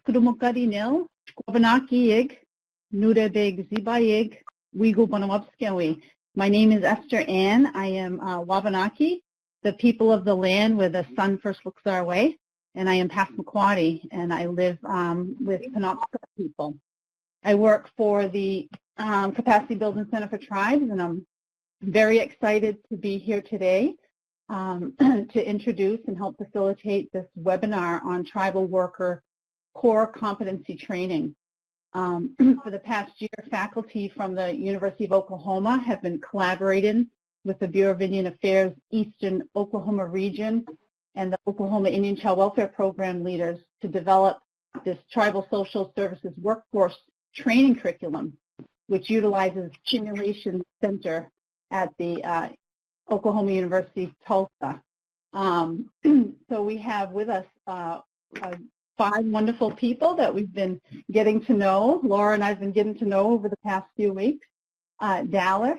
Skrumokarinil, Skwabanaki Nudebig Zibayig, Wigu Bonawapskewi. My name is Esther Ann. I am Wabanaki, the people of the land where the sun first looks our way, and I am Passamaquoddy, and I live with Penobscot people. I work for the Capacity Building Center for Tribes, and I'm very excited to be here today to introduce and help facilitate this webinar on tribal worker core competency training. For the past year, faculty from the University of Oklahoma have been collaborating with the Bureau of Indian Affairs Eastern Oklahoma region and the Oklahoma Indian Child Welfare Program leaders to develop this Tribal Social Services Workforce Training Curriculum, which utilizes Simulation Center at the Oklahoma University, Tulsa. So we have with us 5 wonderful people that we've been getting to know. Laura and I have been getting to know over the past few weeks. Dallas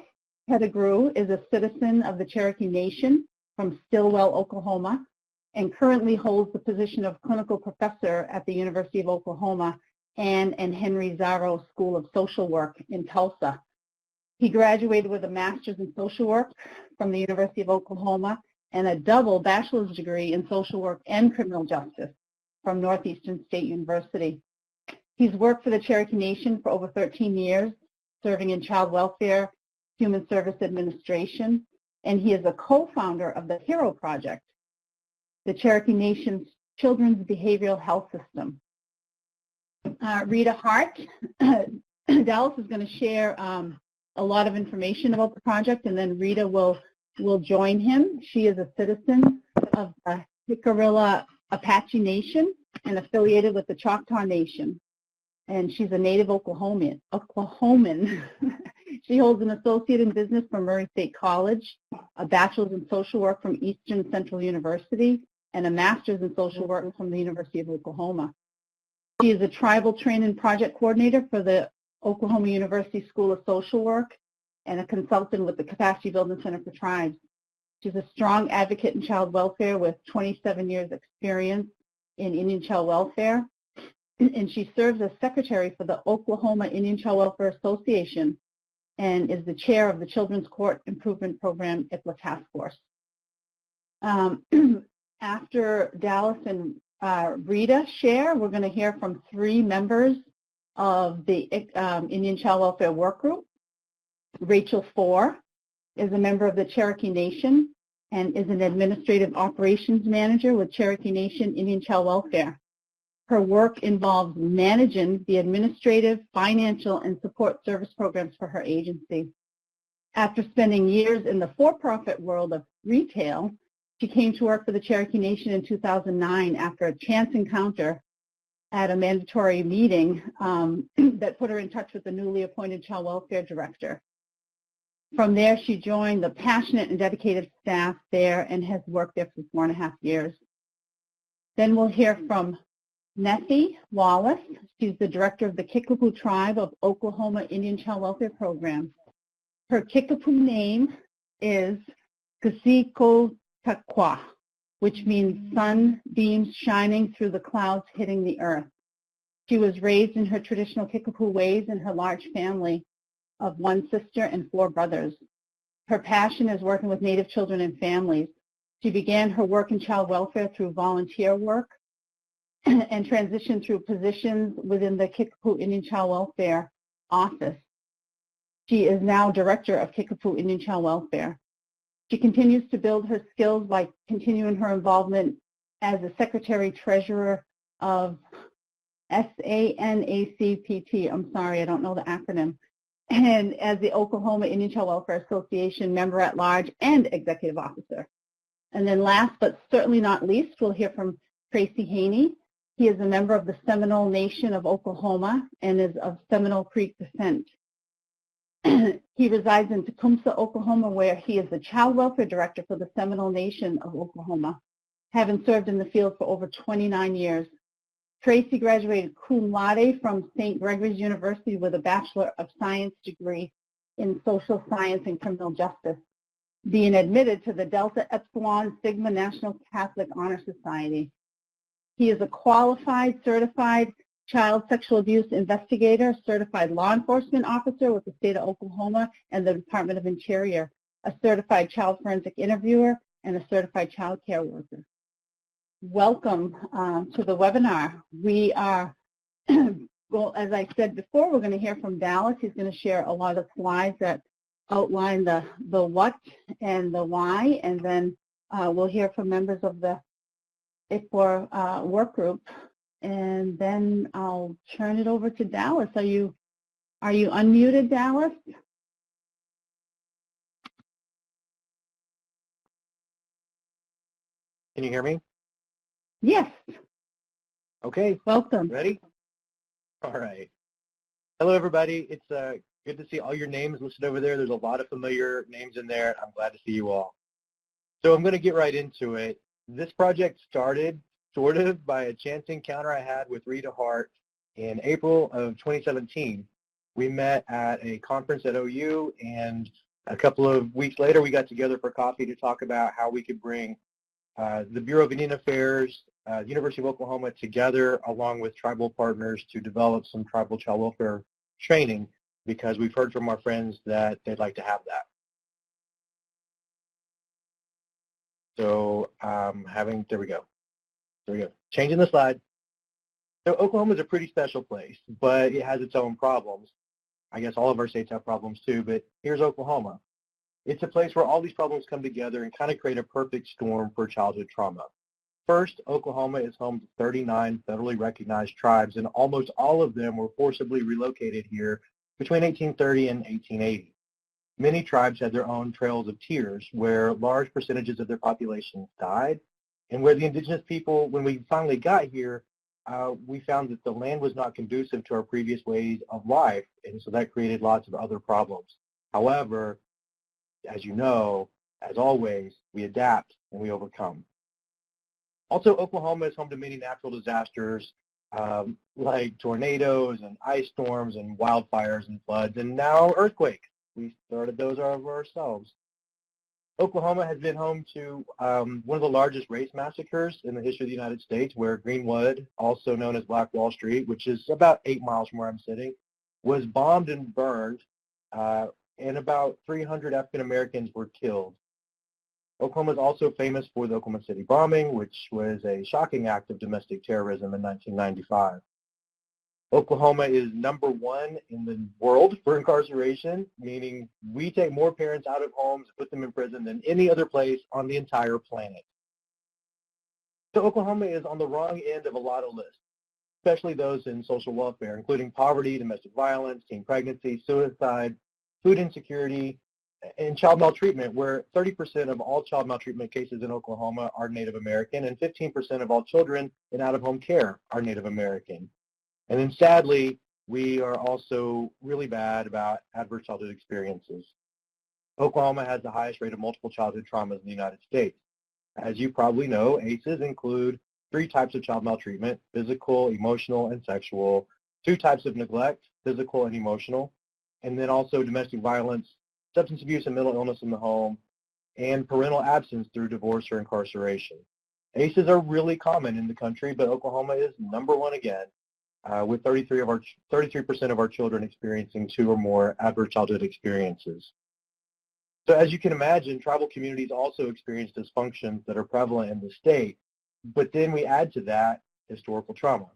Pettigrew is a citizen of the Cherokee Nation from Stillwell, Oklahoma, and currently holds the position of clinical professor at the University of Oklahoma and Henry Zaro School of Social Work in Tulsa. He graduated with a master's in social work from the University of Oklahoma and a double bachelor's degree in social work and criminal justice from Northeastern State University. He's worked for the Cherokee Nation for over 13 years, serving in child welfare, human service administration, and he is a co-founder of the HERO Project, the Cherokee Nation's Children's Behavioral Health System. Rita Hart, Dallas is going to share a lot of information about the project, and then Rita will join him. She is a citizen of the Jicarilla Apache Nation and affiliated with the Choctaw Nation, and she's a native Oklahoman. She holds an associate in business from Murray State College, a bachelor's in social work from Eastern Central University, and a master's in social work from the University of Oklahoma. She is a tribal training project coordinator for the Oklahoma University School of Social Work and a consultant with the Capacity Building Center for Tribes. She's a strong advocate in child welfare with 27 years experience in Indian child welfare, and she serves as secretary for the Oklahoma Indian Child Welfare Association and is the chair of the Children's Court Improvement Program IPLA Task Force. After Dallas and Rita share, we're going to hear from 3 members of the Indian Child Welfare Workgroup. Rachel Four is a member of the Cherokee Nation and is an administrative operations manager with Cherokee Nation Indian Child Welfare. Her work involves managing the administrative, financial, and support service programs for her agency. After spending years in the for-profit world of retail, she came to work for the Cherokee Nation in 2009 after a chance encounter at a mandatory meeting that put her in touch with the newly appointed child welfare director. From there, she joined the passionate and dedicated staff there and has worked there for 4.5 years. Then we'll hear from Mathie Wallace. She's the director of the Kickapoo Tribe of Oklahoma Indian Child Welfare Program. Her Kickapoo name is Kasikotakwa, which means sunbeams shining through the clouds hitting the earth. She was raised in her traditional Kickapoo ways in her large family of 1 sister and 4 brothers. Her passion is working with Native children and families. She began her work in child welfare through volunteer work and transitioned through positions within the Kickapoo Indian Child Welfare Office. She is now director of Kickapoo Indian Child Welfare. She continues to build her skills by continuing her involvement as a secretary-treasurer of SANACPT. I'm sorry, I don't know the acronym. And as the Oklahoma Indian Child Welfare Association member at large and executive officer. And then last but certainly not least, we'll hear from Tracy Haney. He is a member of the Seminole Nation of Oklahoma and is of Seminole Creek descent. He resides in Tecumseh, Oklahoma, where he is the Child Welfare Director for the Seminole Nation of Oklahoma, having served in the field for over 29 years. Tracy graduated cum laude from St. Gregory's University with a Bachelor of Science degree in Social Science and Criminal Justice, being admitted to the Delta Epsilon Sigma National Catholic Honor Society. He is a qualified, certified child sexual abuse investigator, certified law enforcement officer with the state of Oklahoma and the Department of Interior, a certified child forensic interviewer, and a certified child care worker. Welcome to the webinar. We are, well, as I said before, we're going to hear from Dallas. He's going to share a lot of slides that outline the what and the why, and then we'll hear from members of the ICWR work group, and then I'll turn it over to Dallas. Are you unmuted, Dallas? Can you hear me? Yes. Okay. Welcome. Ready? All right. Hello, everybody. It's good to see all your names listed over there. There's a lot of familiar names in there. I'm glad to see you all. So I'm going to get right into it. This project started sort of by a chance encounter I had with Rita Hart in April of 2017. We met at a conference at OU, and a couple of weeks later we got together for coffee to talk about how we could bring the Bureau of Indian Affairs, the University of Oklahoma together along with tribal partners to develop some tribal child welfare training, because we've heard from our friends that they'd like to have that. So there we go. Changing the slide. So Oklahoma is a pretty special place, but it has its own problems. I guess all of our states have problems too, but here's Oklahoma. It's a place where all these problems come together and kind of create a perfect storm for childhood trauma. First, Oklahoma is home to 39 federally recognized tribes, and almost all of them were forcibly relocated here between 1830 and 1880. Many tribes had their own trails of tears, where large percentages of their populations died, and where the indigenous people, when we finally got here, we found that the land was not conducive to our previous ways of life, and so that created lots of other problems. However, as you know, as always, we adapt and we overcome. Also, Oklahoma is home to many natural disasters like tornadoes and ice storms and wildfires and floods, and now earthquakes. We started those ourselves. Oklahoma has been home to one of the largest race massacres in the history of the United States, where Greenwood, also known as Black Wall Street, which is about 8 miles from where I'm sitting, was bombed and burned, and about 300 African Americans were killed. Oklahoma is also famous for the Oklahoma City bombing, which was a shocking act of domestic terrorism in 1995. Oklahoma is #1 in the world for incarceration, meaning we take more parents out of homes and put them in prison than any other place on the entire planet. So Oklahoma is on the wrong end of a lot of lists, especially those in social welfare, including poverty, domestic violence, teen pregnancy, suicide, food insecurity, and child maltreatment, where 30% of all child maltreatment cases in Oklahoma are Native American, and 15% of all children in out-of-home care are Native American. And then sadly, we are also really bad about adverse childhood experiences. Oklahoma has the highest rate of multiple childhood traumas in the United States. As you probably know, ACEs include 3 types of child maltreatment: physical, emotional, and sexual, 2 types of neglect, physical and emotional, and then also domestic violence, substance abuse and mental illness in the home, and parental absence through divorce or incarceration. ACEs are really common in the country, but Oklahoma is #1 again, with 33% of our children experiencing 2 or more adverse childhood experiences. So as you can imagine, tribal communities also experience dysfunctions that are prevalent in the state, but then we add to that historical trauma.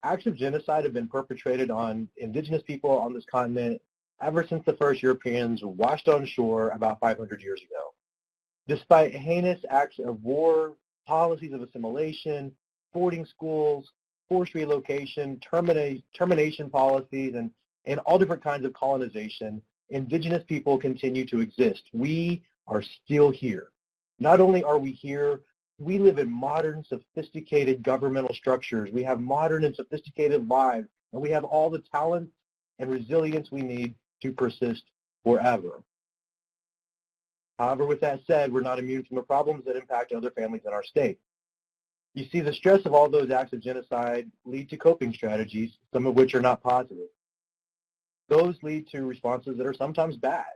Acts of genocide have been perpetrated on indigenous people on this continent ever since the first Europeans washed on shore about 500 years ago. Despite heinous acts of war, policies of assimilation, boarding schools, forced relocation, termination policies, and all different kinds of colonization, indigenous people continue to exist. We are still here. Not only are we here, we live in modern, sophisticated governmental structures. We have modern and sophisticated lives, and we have all the talent and resilience we need to persist forever. However, with that said, we're not immune from the problems that impact other families in our state. You see, the stress of all those acts of genocide lead to coping strategies, some of which are not positive. Those lead to responses that are sometimes bad.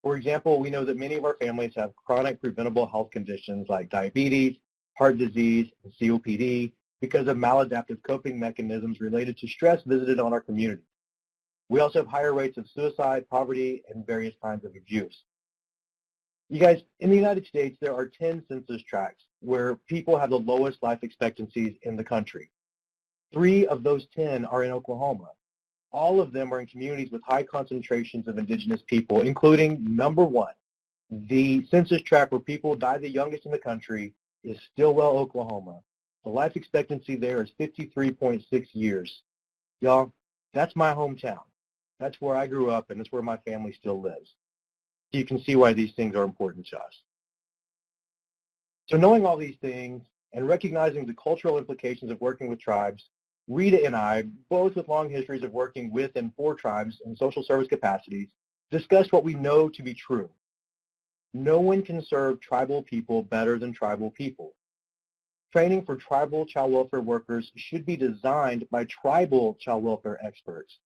For example, we know that many of our families have chronic preventable health conditions like diabetes, heart disease, and COPD, because of maladaptive coping mechanisms related to stress visited on our community. We also have higher rates of suicide, poverty, and various kinds of abuse. You guys, in the United States, there are 10 census tracts where people have the lowest life expectancies in the country. 3 of those 10 are in Oklahoma. All of them are in communities with high concentrations of indigenous people, including number 1, the census tract where people die the youngest in the country is Stillwell, Oklahoma. The life expectancy there is 53.6 years. Y'all, that's my hometown. That's where I grew up, and it's where my family still lives. So you can see why these things are important to us. So knowing all these things and recognizing the cultural implications of working with tribes, Rita and I, both with long histories of working with and for tribes in social service capacities, discussed what we know to be true. No one can serve tribal people better than tribal people. Training for tribal child welfare workers should be designed by tribal child welfare experts.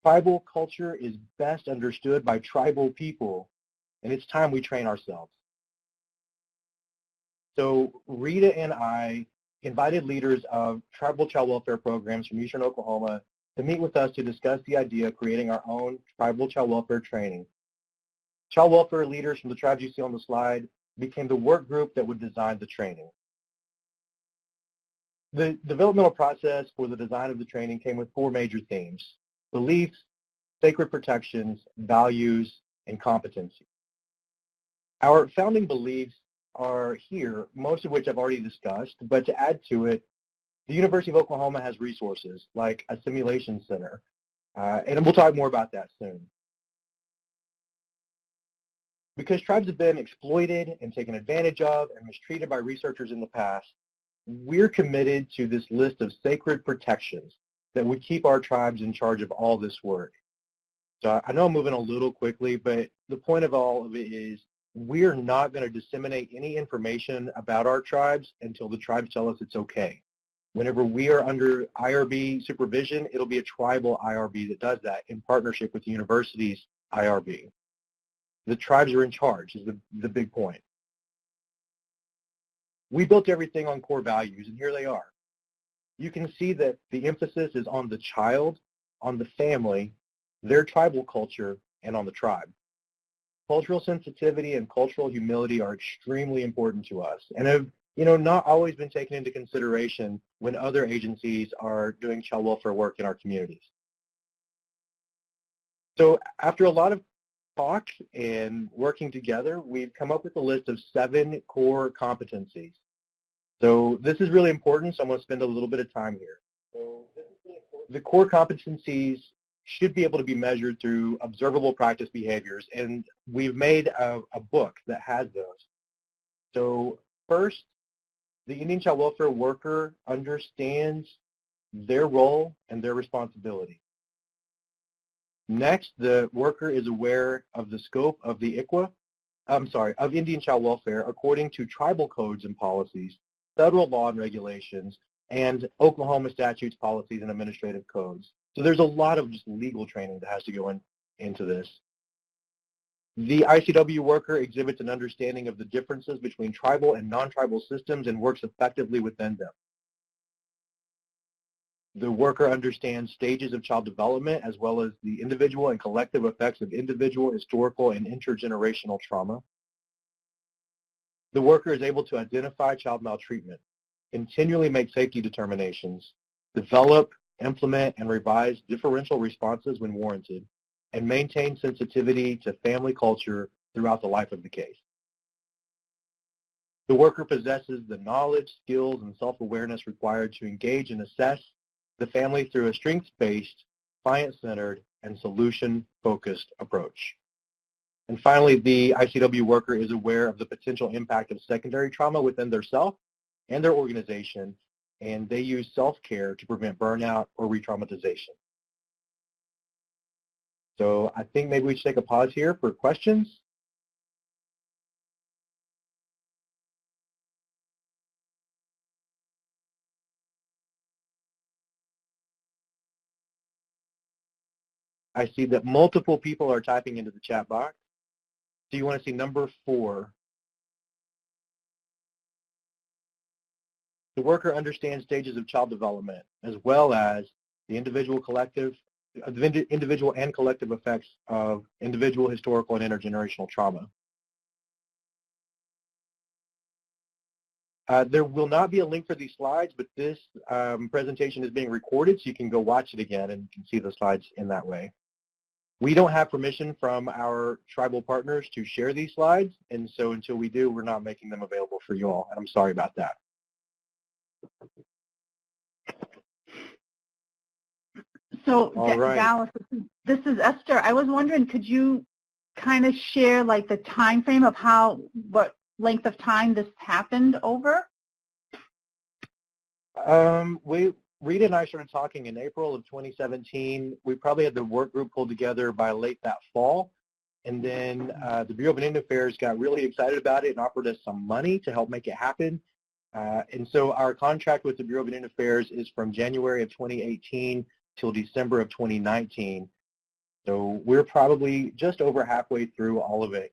Tribal culture is best understood by tribal people, and it's time we train ourselves. So Rita and I invited leaders of tribal child welfare programs from Eastern Oklahoma to meet with us to discuss the idea of creating our own tribal child welfare training. Child welfare leaders from the tribes you see on the slide became the work group that would design the training. The developmental process for the design of the training came with 4 major themes: beliefs, sacred protections, values, and competency. Our founding beliefs are here, most of which I've already discussed, but to add to it, the University of Oklahoma has resources like a simulation center, and we'll talk more about that soon. Because tribes have been exploited and taken advantage of and mistreated by researchers in the past, we're committed to this list of sacred protections that would keep our tribes in charge of all this work. So I know I'm moving a little quickly, but the point of all of it is we're not going to disseminate any information about our tribes until the tribes tell us it's okay. Whenever we are under IRB supervision, it'll be a tribal IRB that does that in partnership with the university's IRB. The tribes are in charge is the big point. We built everything on core values, and here they are. You can see that the emphasis is on the child, on the family, their tribal culture, and on the tribe. Cultural sensitivity and cultural humility are extremely important to us and have, not always been taken into consideration when other agencies are doing child welfare work in our communities. So after a lot of talk and working together, we've come up with a list of 7 core competencies. So this is really important, so I'm going to spend a little bit of time here. So the core competencies should be able to be measured through observable practice behaviors, and we've made a book that has those. So first, the Indian child welfare worker understands their role and their responsibility. Next, the worker is aware of the scope of the of Indian child welfare according to tribal codes and policies, federal law and regulations, and Oklahoma statutes, policies, and administrative codes. So there's a lot of just legal training that has to go into this. The ICW worker exhibits an understanding of the differences between tribal and non-tribal systems and works effectively within them. The worker understands stages of child development as well as the individual and collective effects of individual, historical, and intergenerational trauma. The worker is able to identify child maltreatment, continually make safety determinations, develop, implement, and revise differential responses when warranted, and maintain sensitivity to family culture throughout the life of the case. The worker possesses the knowledge, skills, and self-awareness required to engage and assess the family through a strengths-based, client-centered, and solution-focused approach. And finally, the ICW worker is aware of the potential impact of secondary trauma within their self and their organization, and they use self-care to prevent burnout or re-traumatization. So I think maybe we should take a pause here for questions. I see that multiple people are typing into the chat box. So you want to see number 4. the worker understands stages of child development as well as the individual and collective effects of individual, historical, and intergenerational trauma. There will not be a link for these slides, but this presentation is being recorded, so you can go watch it again and you can see the slides in that way. We don't have permission from our tribal partners to share these slides, and so until we do, we're not making them available for you all, and I'm sorry about that. So, right. Dallas, this is Esther. I was wondering, could you kind of share like the time frame of what length of time this happened over? Rita and I started talking in April of 2017. We probably had the work group pulled together by late that fall. And then the Bureau of Indian Affairs got really excited about it and offered us some money to help make it happen. And so our contract with the Bureau of Indian Affairs is from January of 2018 till December of 2019. So we're probably just over halfway through all of it.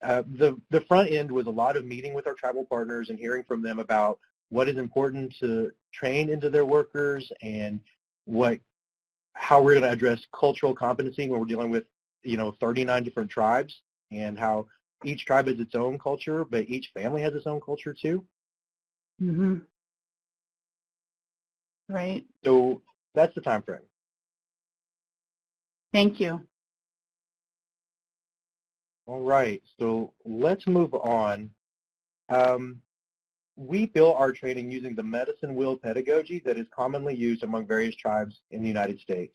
The front end was a lot of meeting with our tribal partners and hearing from them about what is important to train into their workers and how we're going to address cultural competency when we're dealing with 39 different tribes, and how each tribe has its own culture, but each family has its own culture too. Mm-hmm. Right. So that's the time frame. Thank you. All right, so let's move on. We built our training using the medicine wheel pedagogy that is commonly used among various tribes in the United States.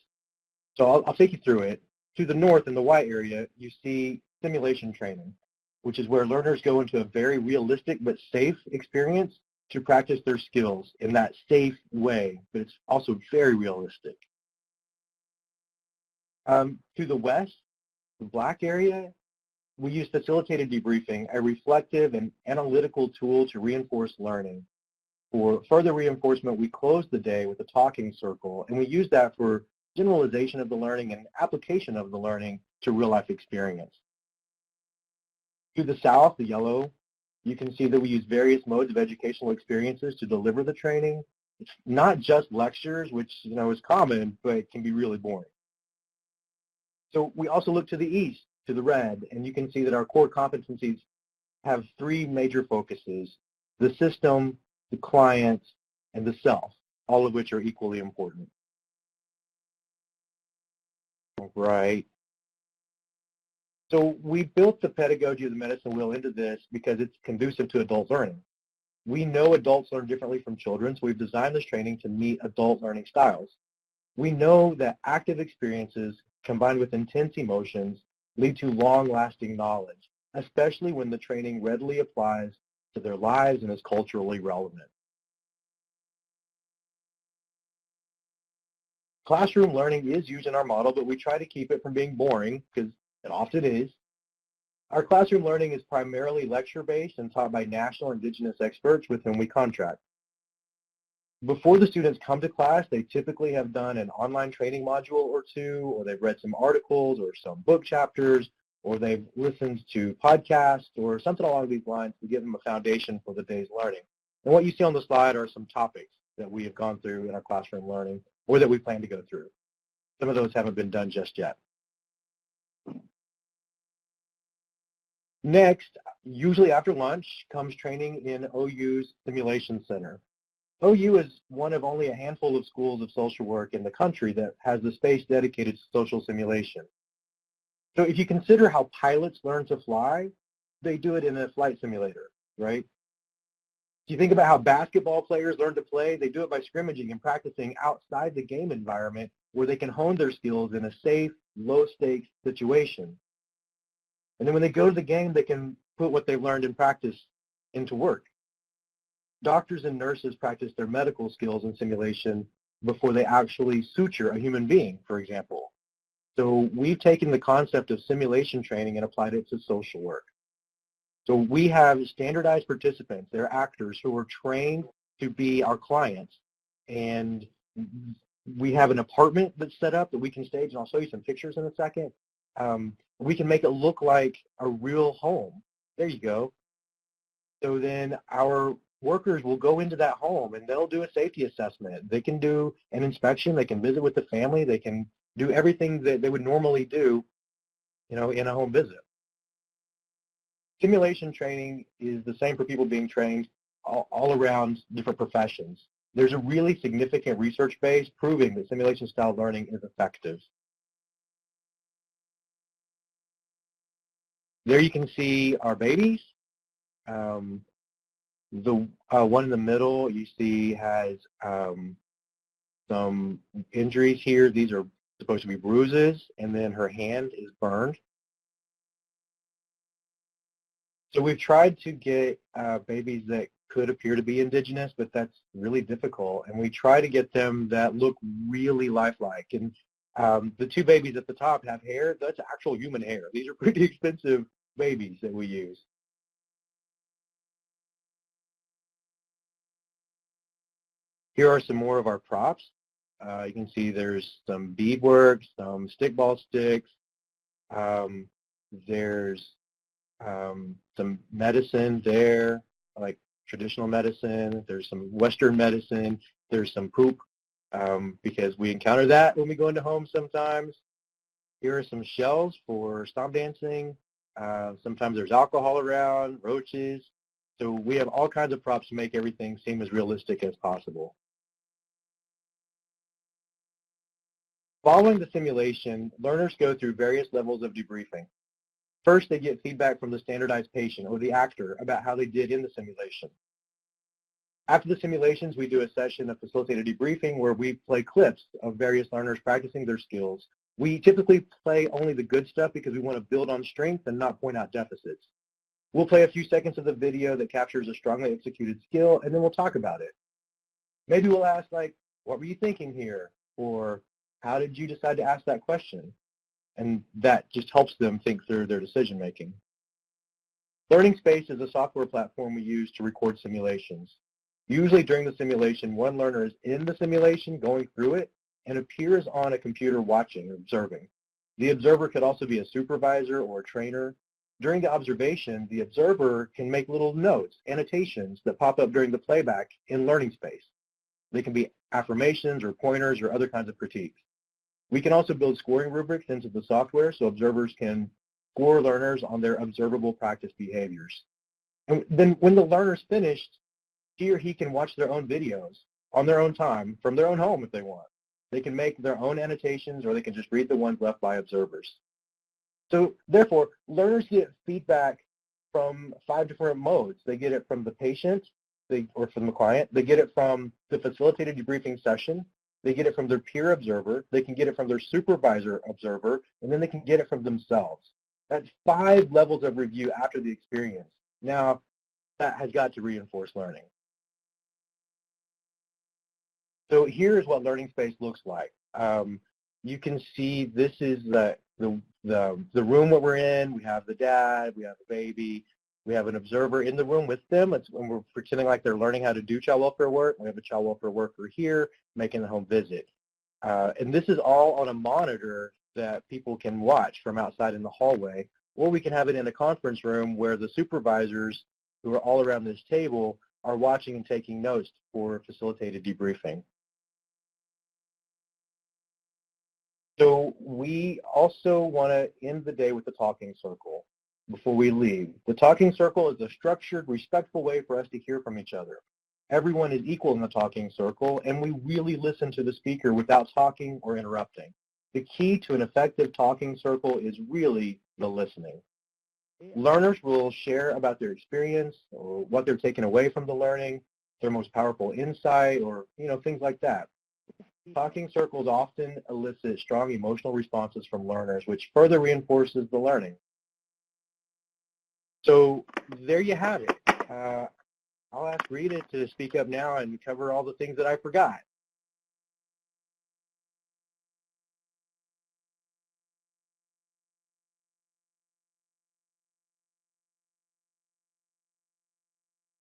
So I'll take you through it. To the north in the white area, you see simulation training, which is where learners go into a very realistic but safe experience to practice their skills in that safe way, but it's also very realistic. To the west, the black area, we use facilitated debriefing, a reflective and analytical tool to reinforce learning. For further reinforcement, we close the day with a talking circle, and we use that for generalization of the learning and application of the learning to real-life experience. To the south, the yellow, you can see that we use various modes of educational experiences to deliver the training. It's not just lectures, which is common, but it can be really boring. So we also look to the east, to the red, and you can see that our core competencies have three major focuses: the system, the client, and the self, all of which are equally important. All right. So we built the pedagogy of the medicine wheel into this because it's conducive to adult learning. We know adults learn differently from children, so we've designed this training to meet adult learning styles. We know that active experiences combined with intense emotions lead to long-lasting knowledge, especially when the training readily applies to their lives and is culturally relevant. Classroom learning is used in our model, but we try to keep it from being boring, because it often is. Our classroom learning is primarily lecture-based and taught by national indigenous experts with whom we contract. Before the students come to class, they typically have done an online training module or two, or they've read some articles or some book chapters, or they've listened to podcasts or something along these lines to give them a foundation for the day's learning. And what you see on the slide are some topics that we have gone through in our classroom learning or that we plan to go through. Some of those haven't been done just yet. Next, usually after lunch, comes training in OU's Simulation Center. OU is one of only a handful of schools of social work in the country that has the space dedicated to social simulation. So if you consider how pilots learn to fly, they do it in a flight simulator, right? If you think about how basketball players learn to play, they do it by scrimmaging and practicing outside the game environment where they can hone their skills in a safe, low-stakes situation. And then when they go to the game, they can put what they've learned in practice into work. Doctors and nurses practice their medical skills in simulation before they actually suture a human being, for example. So we've taken the concept of simulation training and applied it to social work. So we have standardized participants, they're actors who are trained to be our clients. And we have an apartment that's set up that we can stage, and I'll show you some pictures in a second. We can make it look like a real home. There you go. So then our workers will go into that home and they'll do a safety assessment. They can do an inspection. They can visit with the family. They can do everything that they would normally do, in a home visit. Simulation training is the same for people being trained all around different professions. There's a really significant research base proving that simulation style learning is effective. There you can see our babies. The one in the middle you see has some injuries here. These are supposed to be bruises, and then her hand is burned. So we've tried to get babies that could appear to be indigenous, but that's really difficult. And we try to get them that look really lifelike. And the two babies at the top have hair. That's actual human hair. These are pretty expensive babies that we use. Here are some more of our props. You can see there's some beadwork, some stickball sticks. There's some medicine there, like traditional medicine. There's some Western medicine. There's some poop, because we encounter that when we go into homes sometimes. Here are some shells for stomp dancing. Sometimes there's alcohol around, roaches. So we have all kinds of props to make everything seem as realistic as possible. Following the simulation, learners go through various levels of debriefing. First, they get feedback from the standardized patient or the actor about how they did in the simulation. After the simulations, we do a session of facilitated debriefing where we play clips of various learners practicing their skills. We typically play only the good stuff because we want to build on strengths and not point out deficits. We'll play a few seconds of the video that captures a strongly executed skill, and then we'll talk about it. Maybe we'll ask, like, what were you thinking here? Or how did you decide to ask that question? And that just helps them think through their decision making. Learning Space is a software platform we use to record simulations. Usually during the simulation, one learner is in the simulation going through it and appears on a computer watching or observing. The observer could also be a supervisor or a trainer. During the observation, the observer can make little notes, annotations that pop up during the playback in Learning Space. They can be affirmations or pointers or other kinds of critiques. We can also build scoring rubrics into the software so observers can score learners on their observable practice behaviors. And then when the learner's finished, she or he can watch their own videos on their own time from their own home if they want. They can make their own annotations or they can just read the ones left by observers. So therefore, learners get feedback from 5 different modes. They get it from the patient or from the client. They get it from the facilitated debriefing session. They get it from their peer observer, they can get it from their supervisor observer, and then they can get it from themselves. That's 5 levels of review after the experience. Now, that has got to reinforce learning. So here's what Learning Space looks like. You can see this is the room that we're in. We have the dad, we have the baby, we have an observer in the room with them, and we're pretending like they're learning how to do child welfare work. We have a child welfare worker here making the home visit. And this is all on a monitor that people can watch from outside in the hallway, or we can have it in a conference room where the supervisors who are all around this table are watching and taking notes for facilitated debriefing. So we also want to end the day with the talking circle before we leave. The talking circle is a structured, respectful way for us to hear from each other. Everyone is equal in the talking circle, and we really listen to the speaker without talking or interrupting. The key to an effective talking circle is really the listening. Learners will share about their experience or what they're taking away from the learning, their most powerful insight, or things like that. Talking circles often elicit strong emotional responses from learners, which further reinforces the learning. So there you have it. I'll ask Rita to speak up now and cover all the things that I forgot.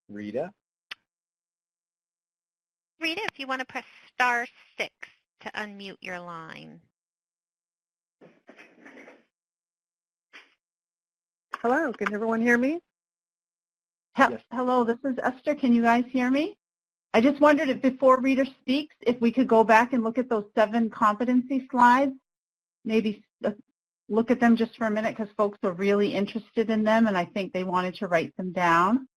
Rita? Rita, if you want to press *6 to unmute your line. Hello, can everyone hear me? Yes. Hello, this is Esther. Can you guys hear me? I just wondered if before Reader speaks, if we could go back and look at those 7 competency slides, maybe look at them just for a minute because folks were really interested in them and I think they wanted to write them down.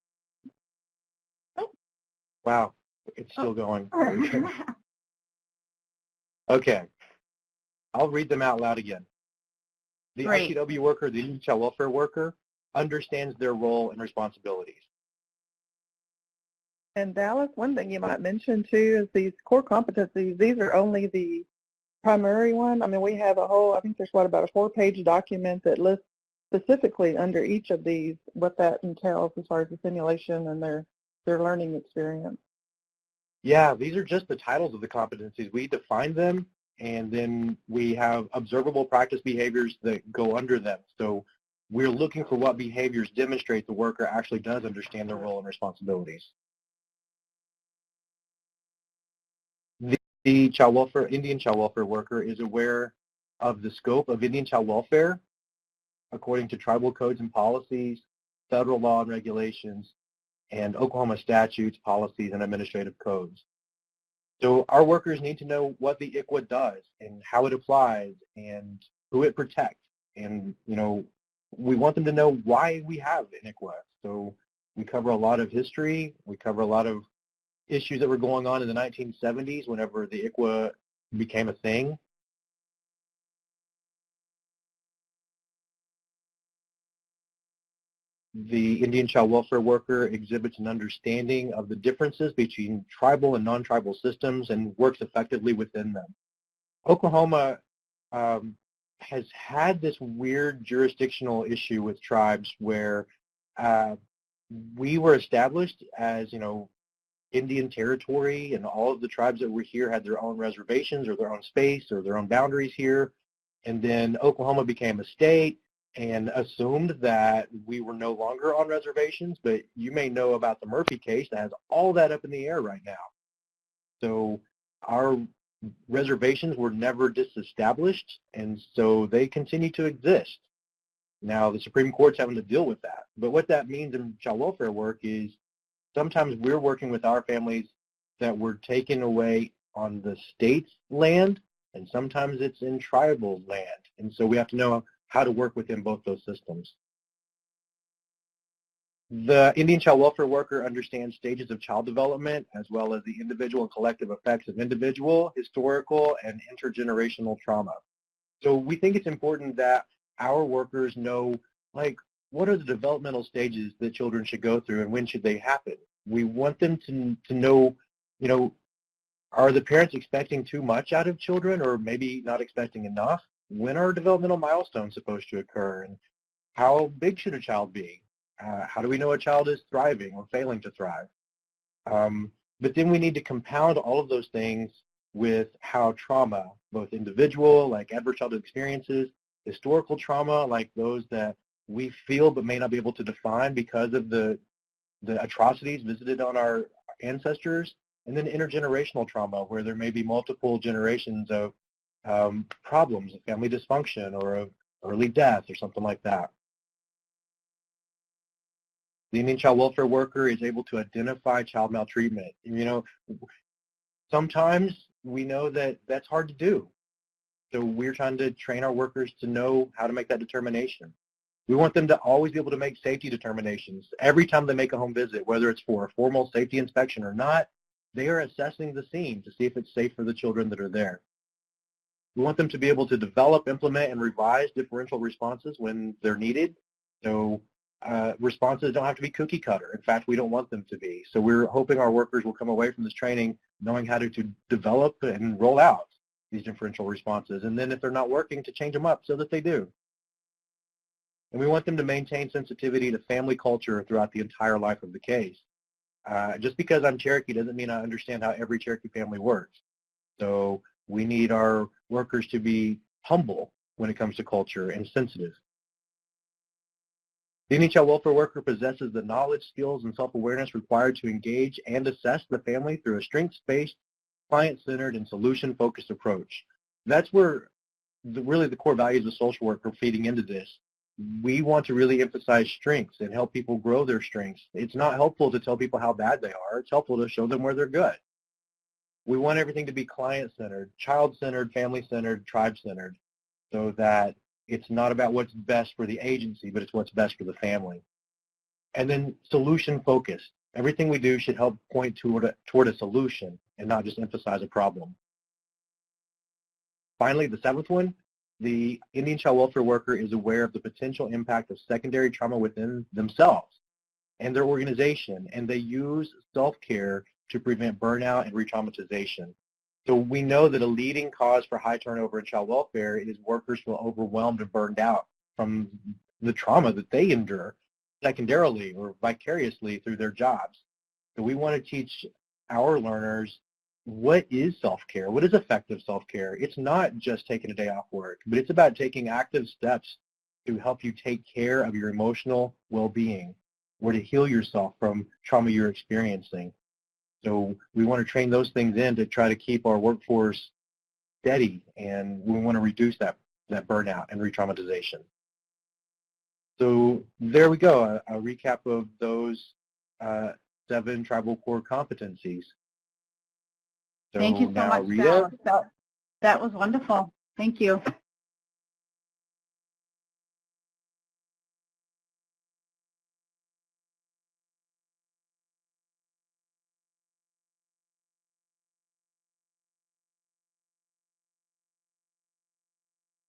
Wow, it's still going. Okay, I'll read them out loud again. The Great. ICW worker, the Indian Child Welfare worker, understands their role and responsibilities. And Dallas, one thing you might mention too is these core competencies. These are only the primary one. I mean, we have a whole, I think there's about a 4-page document that lists specifically under each of these what that entails as far as the simulation and their learning experience. Yeah, these are just the titles of the competencies. We define them, and then we have observable practice behaviors that go under them. So we're looking for what behaviors demonstrate the worker actually does understand their role and responsibilities. The Indian Child Welfare worker is aware of the scope of Indian child welfare according to tribal codes and policies, federal law and regulations, and Oklahoma statutes, policies, and administrative codes. So our workers need to know what the ICWA does and how it applies and who it protects. And, you know, we want them to know why we have an ICWA. So we cover a lot of history. We cover a lot of issues that were going on in the 1970s whenever the ICWA became a thing. The Indian child welfare worker exhibits an understanding of the differences between tribal and non-tribal systems and works effectively within them. Oklahoma has had this weird jurisdictional issue with tribes where we were established as, you know, Indian territory, and all of the tribes that were here had their own reservations or their own space or their own boundaries here. And then Oklahoma became a state and assumed that we were no longer on reservations, but you may know about the Murphy case that has all that up in the air right now. So our reservations were never disestablished, and so they continue to exist. Now, the Supreme Court's having to deal with that. But what that means in child welfare work is sometimes we're working with our families that were taken away on the state's land, and sometimes it's in tribal land. And so we have to know how to work within both those systems. The Indian child welfare worker understands stages of child development as well as the individual and collective effects of individual, historical, and intergenerational trauma. So we think it's important that our workers know, like, what are the developmental stages that children should go through and when should they happen? We want them to know, you know, are the parents expecting too much out of children or maybe not expecting enough? When are developmental milestones supposed to occur, and how big should a child be? How do we know a child is thriving or failing to thrive? But then we need to compound all of those things with how trauma, both individual, like adverse childhood experiences, historical trauma, like those that we feel but may not be able to define because of the atrocities visited on our ancestors, and then intergenerational trauma, where there may be multiple generations of problems, of family dysfunction, or of early death, or something like that. The Indian child welfare worker is able to identify child maltreatment. You know, sometimes we know that that's hard to do. So we're trying to train our workers to know how to make that determination. We want them to always be able to make safety determinations. Every time they make a home visit, whether it's for a formal safety inspection or not, they are assessing the scene to see if it's safe for the children that are there. We want them to be able to develop, implement, and revise differential responses when they're needed. So responses don't have to be cookie cutter. In fact, we don't want them to be. So we're hoping our workers will come away from this training knowing how to develop and roll out these differential responses. And then if they're not working, to change them up so that they do. And we want them to maintain sensitivity to family culture throughout the entire life of the case. Just because I'm Cherokee doesn't mean I understand how every Cherokee family works. So we need our workers to be humble when it comes to culture and sensitive. The Indian child welfare worker possesses the knowledge, skills, and self-awareness required to engage and assess the family through a strengths-based, client-centered, and solution-focused approach. That's where really the core values of social work are feeding into this. we want to really emphasize strengths and help people grow their strengths. It's not helpful to tell people how bad they are. It's helpful to show them where they're good. We want everything to be client-centered, child-centered, family-centered, tribe-centered, so that it's not about what's best for the agency, but it's what's best for the family. And then solution-focused. Everything we do should help point toward a solution and not just emphasize a problem. Finally, the seventh one, the Indian child welfare worker is aware of the potential impact of secondary trauma within themselves and their organization, and they use self-care to prevent burnout and re-traumatization. So we know that a leading cause for high turnover in child welfare is workers feel overwhelmed and burned out from the trauma that they endure secondarily or vicariously through their jobs. So we want to teach our learners what is self-care, what is effective self-care. It's not just taking a day off work, but it's about taking active steps to help you take care of your emotional well-being or to heal yourself from trauma you're experiencing. So we want to train those things in to try to keep our workforce steady, and we want to reduce that burnout and re-traumatization. So there we go, a recap of those 7 tribal core competencies. So Thank you so now, much, Rita. Dallas. That was wonderful. Thank you.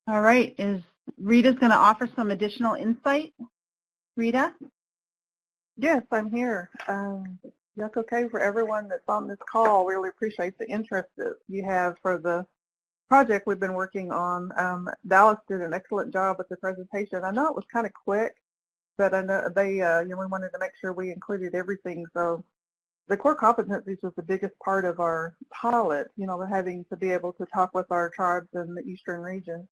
All right, Rita's going to offer some additional insight. Rita? Yes, I'm here. That's okay for everyone that's on this call. Really appreciate the interest that you have for the project we've been working on. Dallas did an excellent job with the presentation. I know it was kind of quick, but I know we wanted to make sure we included everything. So the core competencies was the biggest part of our pilot, having to be able to talk with our tribes in the Eastern region.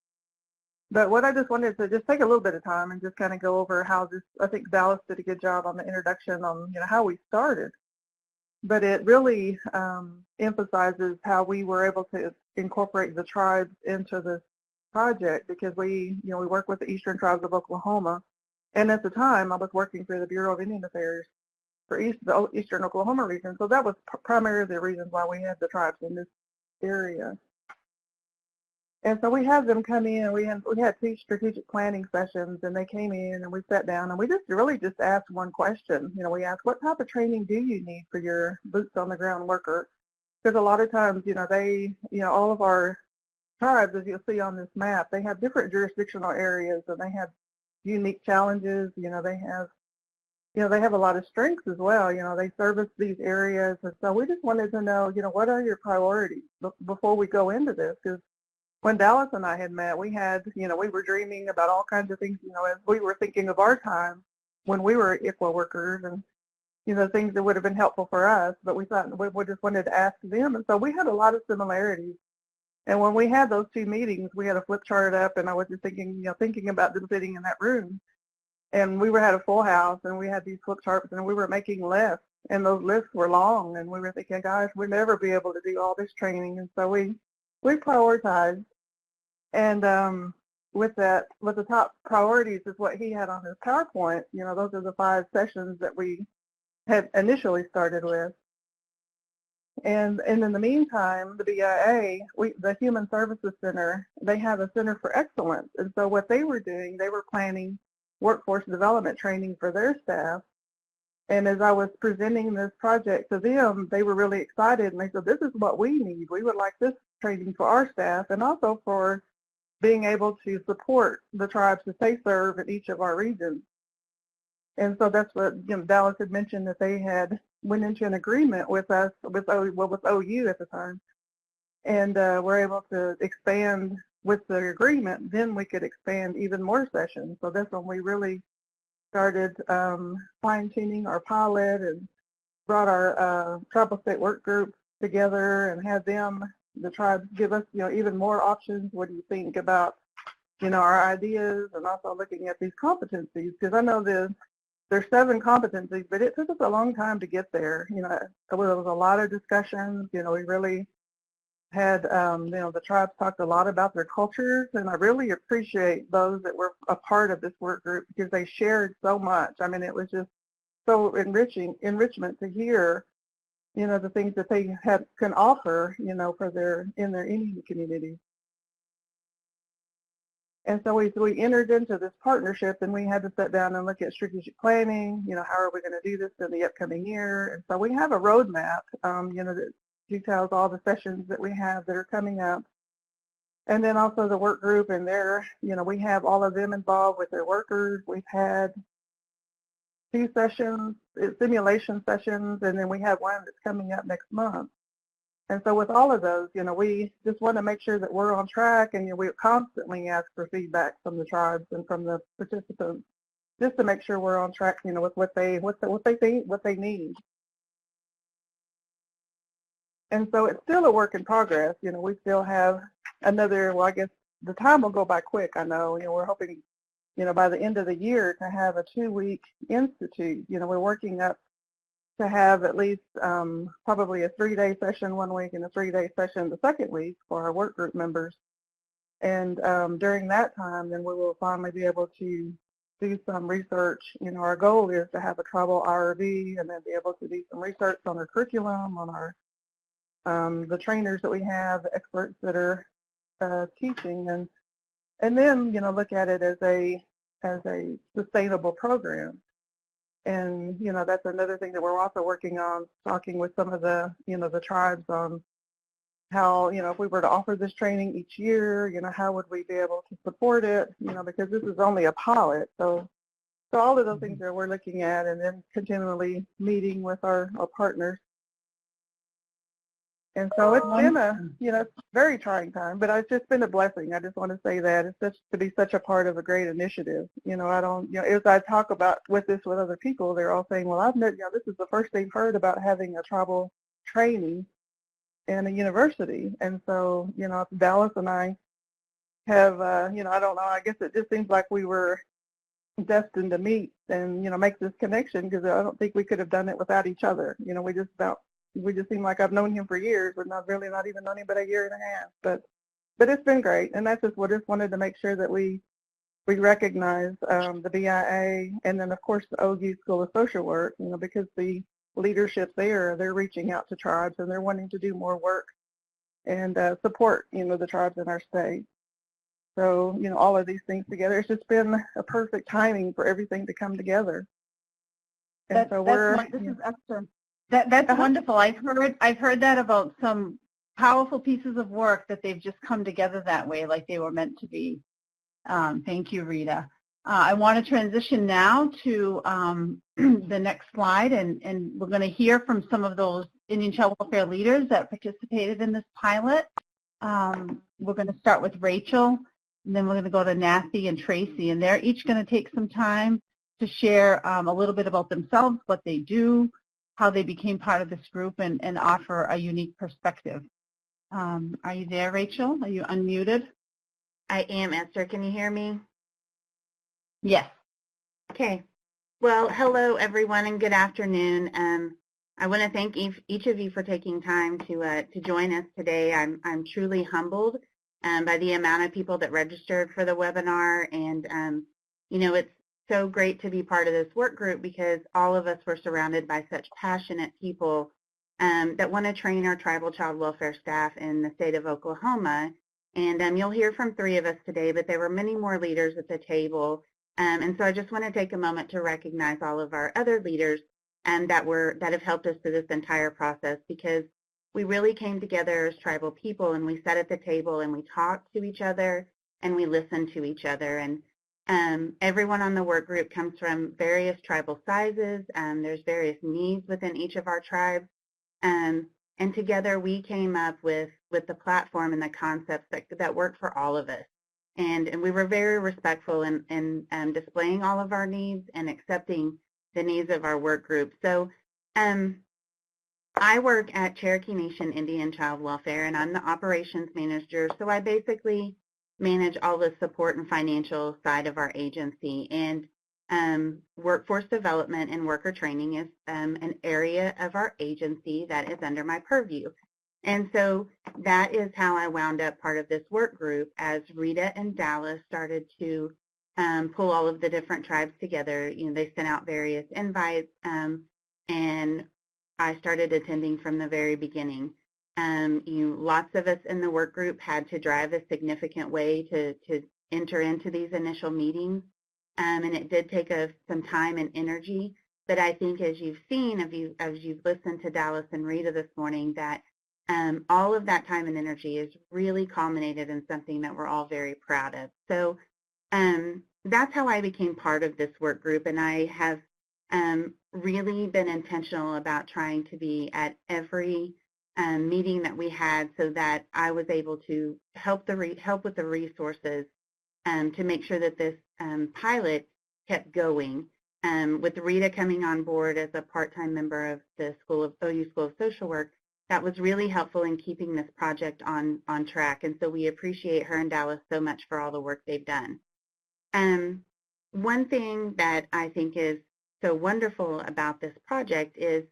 But what I just wanted to just take a little bit of time and just kind of go over how this, I think Dallas did a good job on the introduction on, how we started. But it really emphasizes how we were able to incorporate the tribes into this project, because we work with the Eastern Tribes of Oklahoma. And at the time, I was working for the Bureau of Indian Affairs for the Eastern Oklahoma region. So that was primarily the reason why we had the tribes in this area. And so we had them come in, we had 2 strategic planning sessions, and they came in and we sat down and we just asked one question. We asked, what type of training do you need for your boots on the ground worker? Because a lot of times, all of our tribes, as you'll see on this map, they have different jurisdictional areas and they have unique challenges. They have a lot of strengths as well. They service these areas. And so we just wanted to know, what are your priorities before we go into this? Because when Dallas and I had met, we were dreaming about all kinds of things, as we were thinking of our time when we were ICWA workers and, things that would have been helpful for us, but we thought we just wanted to ask them. And so we had a lot of similarities. And when we had those 2 meetings, we had a flip chart up, and I was just thinking about them sitting in that room. And we had a full house, and we had these flip charts, and we were making lists, and those lists were long, and we were thinking, gosh, we'll never be able to do all this training. And so we prioritized. And with the top priorities is what he had on his PowerPoint. Those are the 5 sessions that we had initially started with. And in the meantime, the BIA, the Human Services Center, they have a Center for Excellence. And so what they were doing, they were planning workforce development training for their staff. And as I was presenting this project to them, they were really excited. And they said, this is what we need. We would like this training for our staff and also for being able to support the tribes that they serve in each of our regions. And so that's what Dallas had mentioned, that they had went into an agreement with us, with OU at the time, and we're able to expand with the agreement. Then we could expand even more sessions. So that's when we really started fine-tuning our pilot and brought our tribal state work group together and had the tribes give us, even more options. What do you think about, our ideas, and also looking at these competencies? Because I know there's 7 competencies, but it took us a long time to get there. There was a lot of discussions. We really had, the tribes talked a lot about their cultures, and I really appreciate those that were a part of this work group because they shared so much. I mean, it was just so enrichment to hear, the things that they can offer, for in their Indian community. And so we entered into this partnership, and we had to sit down and look at strategic planning, how are we going to do this in the upcoming year? And so we have a roadmap, that details all the sessions that we have that are coming up. And then also the work group, and we have all of them involved with their workers. We've had 2 sessions, simulation sessions, and then we have one that's coming up next month. And so with all of those, we just want to make sure that we're on track, and we constantly ask for feedback from the tribes and from the participants, just to make sure we're on track, with what they think, what they need. And so it's still a work in progress. We still have another, well, I guess the time will go by quick. I know, we're hoping, by the end of the year to have a 2-week institute. We're working up to have at least probably a 3-day session one week and a 3-day session the second week for our work group members. And during that time, then we will finally be able to do some research. Our goal is to have a tribal IRB and then be able to do some research on our curriculum, on our the trainers that we have, the experts that are teaching, and then look at it as a sustainable program. And that's another thing that we're also working on, talking with some of the the tribes on how if we were to offer this training each year, how would we be able to support it? Because this is only a pilot, so all of those things that we're looking at, and then continually meeting with our partners. And so it's been a very trying time, but it's just been a blessing. I just want to say that it's just to be such a part of a great initiative. I don't, as I talk about with other people, they're all saying, well, I've never, this is the first they've heard about having a tribal training in a university. And so, Dallas and I have, I don't know, I guess it just seems like we were destined to meet and, make this connection, because I don't think we could have done it without each other. We just seem like I've known him for years, but not even known him but a year and a half. But it's been great, and that's just wanted to make sure that we recognize the BIA, and then of course the OU School of Social Work, because the leadership there, they're reaching out to tribes and they're wanting to do more work and support the tribes in our state. So all of these things together, it's just been a perfect timing for everything to come together. And this is Esther. That's wonderful. I've heard that about some powerful pieces of work that they've just come together that way, like they were meant to be. Thank you, Rita. I want to transition now to the next slide, and we're going to hear from some of those Indian child welfare leaders that participated in this pilot. We're going to start with Rachel, and then we're going to go to Mathie and Tracy, and they're each going to take some time to share a little bit about themselves, what they do, how they became part of this group, and offer a unique perspective. Are you there, Rachel? Are you unmuted? I am, Esther. Can you hear me? Yes. Okay. Well, hello, everyone, and good afternoon. I want to thank each of you for taking time to join us today. I'm truly humbled by the amount of people that registered for the webinar, and it's so great to be part of this work group because all of us were surrounded by such passionate people that want to train our tribal child welfare staff in the state of Oklahoma. And you'll hear from 3 of us today, but there were many more leaders at the table. And so I just want to take a moment to recognize all of our other leaders that have helped us through this entire process, because we really came together as tribal people, and we sat at the table and we talked to each other and we listened to each other. And everyone on the work group comes from various tribal sizes, and there's various needs within each of our tribes. And together we came up with the platform and the concepts that work for all of us. And we were very respectful in displaying all of our needs and accepting the needs of our work group. So I work at Cherokee Nation Indian Child Welfare, and I'm the operations manager. So I basically manage all the support and financial side of our agency. And workforce development and worker training is an area of our agency that is under my purview. And so that is how I wound up part of this work group as Rita and Dallas started to pull all of the different tribes together. You know, they sent out various invites, and I started attending from the very beginning. Lots of us in the work group had to drive a significant way to enter into these initial meetings, and it did take some time and energy. But I think, as you've seen, as you've listened to Dallas and Rita this morning, that all of that time and energy is really culminated in something that we're all very proud of. So that's how I became part of this work group, and I have really been intentional about trying to be at every meeting that we had so that I was able to help with the resources to make sure that this pilot kept going. With Rita coming on board as a part-time member of the OU School of Social Work, that was really helpful in keeping this project on track. And so we appreciate her and Dallas so much for all the work they've done. One thing that I think is so wonderful about this project is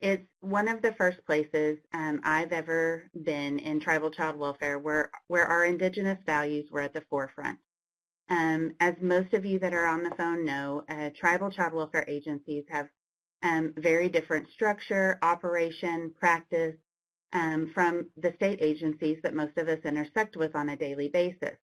it's one of the first places I've ever been in tribal child welfare where our Indigenous values were at the forefront. As most of you that are on the phone know, tribal child welfare agencies have very different structure, operation, practice from the state agencies that most of us intersect with on a daily basis.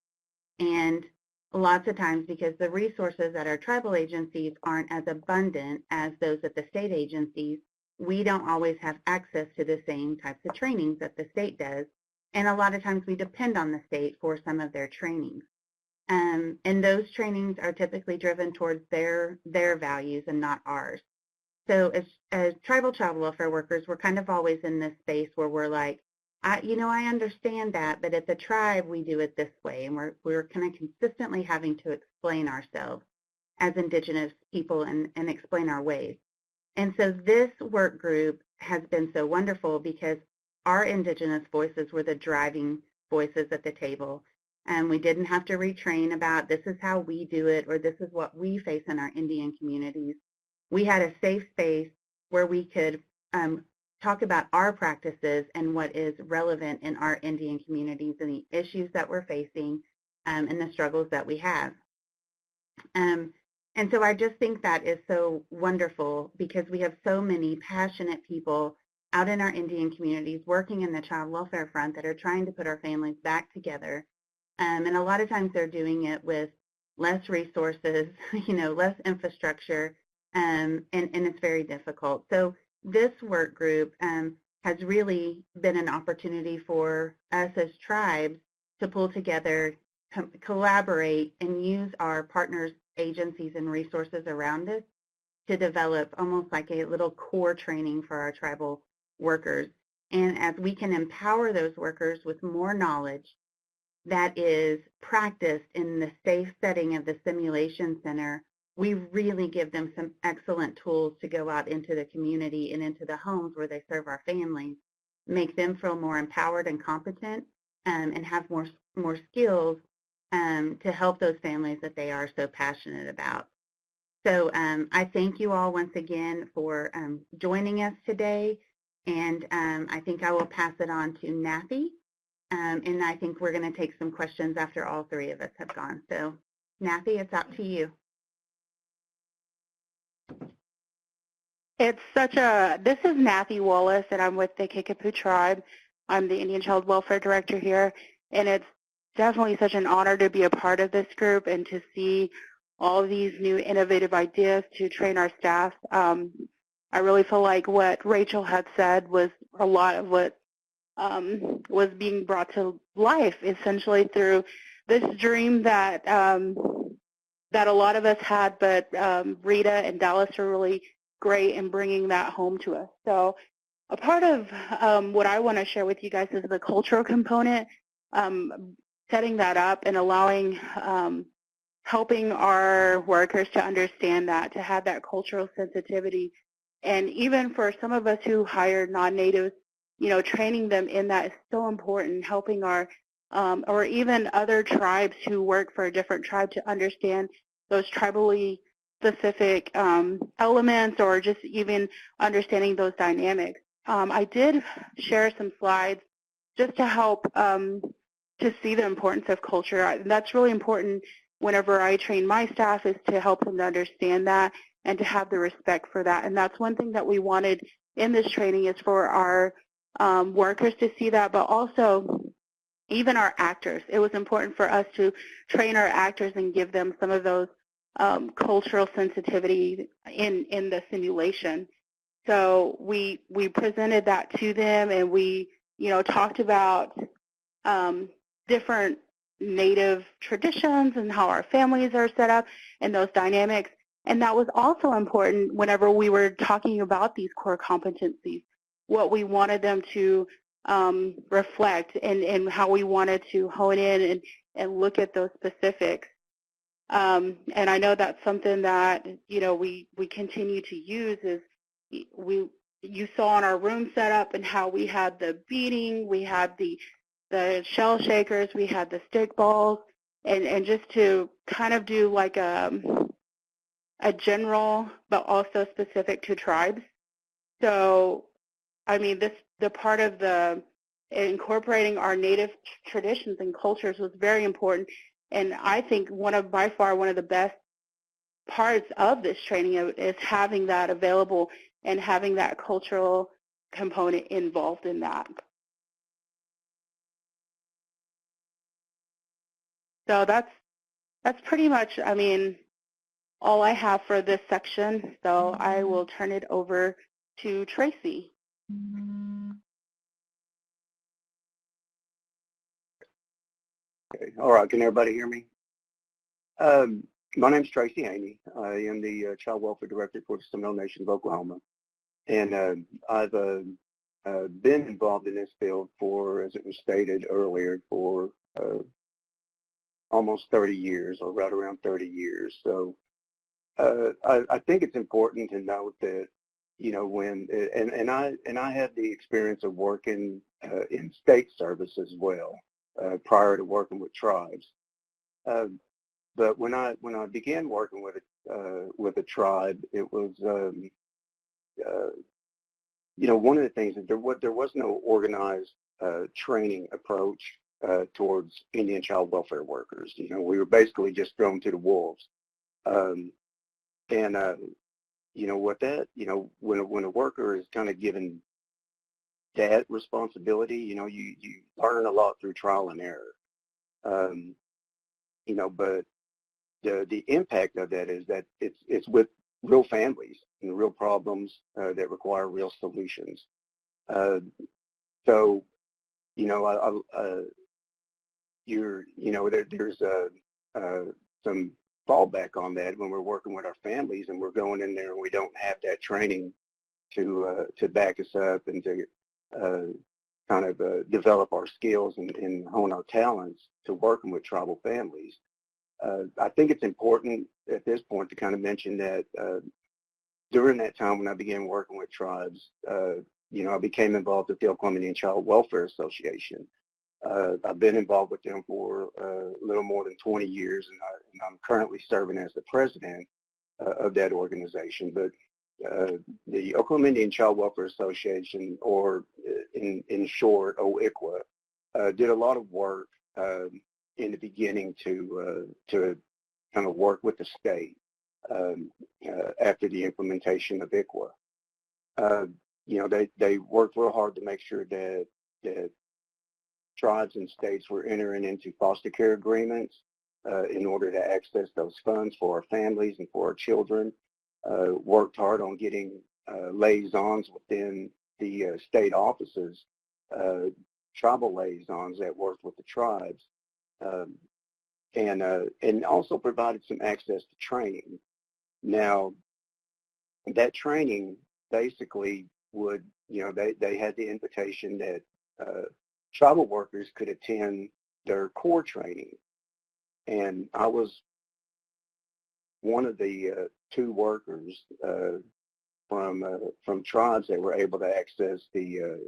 And lots of times, because the resources at our tribal agencies aren't as abundant as those at the state agencies, we don't always have access to the same types of trainings that the state does. And a lot of times we depend on the state for some of their trainings. And those trainings are typically driven towards their values and not ours. So as tribal child welfare workers, we're kind of always in this space where we're like, I understand that, but at the tribe we do it this way, and we're kind of consistently having to explain ourselves as Indigenous people and explain our ways. And so this work group has been so wonderful because our Indigenous voices were the driving voices at the table. And we didn't have to retrain about this is how we do it or this is what we face in our Indian communities. We had a safe space where we could talk about our practices and what is relevant in our Indian communities and the issues that we're facing and the struggles that we have. And so I just think that is so wonderful because we have so many passionate people out in our Indian communities working in the child welfare front that are trying to put our families back together. And a lot of times they're doing it with less resources, less infrastructure, and it's very difficult. So this work group has really been an opportunity for us as tribes to pull together, collaborate, and use our partners, agencies, and resources around us to develop almost like a little core training for our tribal workers. And as we can empower those workers with more knowledge that is practiced in the safe setting of the simulation center, we really give them some excellent tools to go out into the community and into the homes where they serve our families, make them feel more empowered and competent and have more skills to help those families that they are so passionate about. So I thank you all once again for joining us today, and I think I will pass it on to Mathie. And I think we're going to take some questions after all three of us have gone. So, Mathie, it's up to you. This is Mathie Wallace, and I'm with the Kickapoo Tribe. I'm the Indian Child Welfare Director here, and it's definitely such an honor to be a part of this group and to see all these new innovative ideas to train our staff. I really feel like what Rachel had said was a lot of what was being brought to life essentially through this dream that that a lot of us had, but Rita and Dallas are really great in bringing that home to us. So a part of what I want to share with you guys is the cultural component, setting that up and allowing, helping our workers to understand that, to have that cultural sensitivity. And even for some of us who hire non-natives, training them in that is so important, helping our, or even other tribes who work for a different tribe to understand those tribally specific elements, or just even understanding those dynamics. I did share some slides just to help to see the importance of culture. And that's really important whenever I train my staff, is to help them to understand that and to have the respect for that. And that's one thing that we wanted in this training, is for our workers to see that, but also even our actors. It was important for us to train our actors and give them some of those cultural sensitivity in the simulation. So we presented that to them, and we talked about different Native traditions and how our families are set up and those dynamics. And that was also important whenever we were talking about these core competencies, what we wanted them to reflect, and how we wanted to hone in and look at those specifics. And I know that's something that we continue to use. Is you saw in our room setup and how we had the beading, we had the shell shakers, we had the stick balls, and just to kind of do like a general but also specific to tribes. So I mean, the part of the incorporating our Native traditions and cultures was very important, and I think by far one of the best parts of this training is having that available and having that cultural component involved in that. So that's pretty much, I mean, all I have for this section. So I will turn it over to Tracy. Okay. All right. Can everybody hear me? My name is Tracy Haney. I am the Child Welfare Director for the Seminole Nation of Oklahoma. And I've been involved in this field for, as it was stated earlier, for almost 30 years, or right around 30 years. So I think it's important to note that, when, and I had the experience of working in state service as well, prior to working with tribes. But when I began working with a tribe, it was one of the things is there was no organized training approach towards Indian child welfare workers. We were basically just thrown to the wolves. What that, when a worker is kind of given that responsibility, you learn a lot through trial and error. But the impact of that is that it's with real families and real problems that require real solutions. So, there's some fallback on that when we're working with our families and we're going in there and we don't have that training to back us up and to kind of develop our skills and hone our talents to working with tribal families. I think it's important at this point to kind of mention that during that time when I began working with tribes, I became involved with the Oklahoma Indian Child Welfare Association. I've been involved with them for a little more than 20 years, and I'm currently serving as the president of that organization. But the Oklahoma Indian Child Welfare Association, or in short, OICWA, did a lot of work in the beginning to kind of work with the state after the implementation of ICWA. They worked real hard to make sure that tribes and states were entering into foster care agreements in order to access those funds for our families and for our children. Worked hard on getting liaisons within the state offices, tribal liaisons that worked with the tribes, and also provided some access to training. Now, that training basically would, they had the invitation that tribal workers could attend their core training. And I was one of the two workers from tribes that were able to access the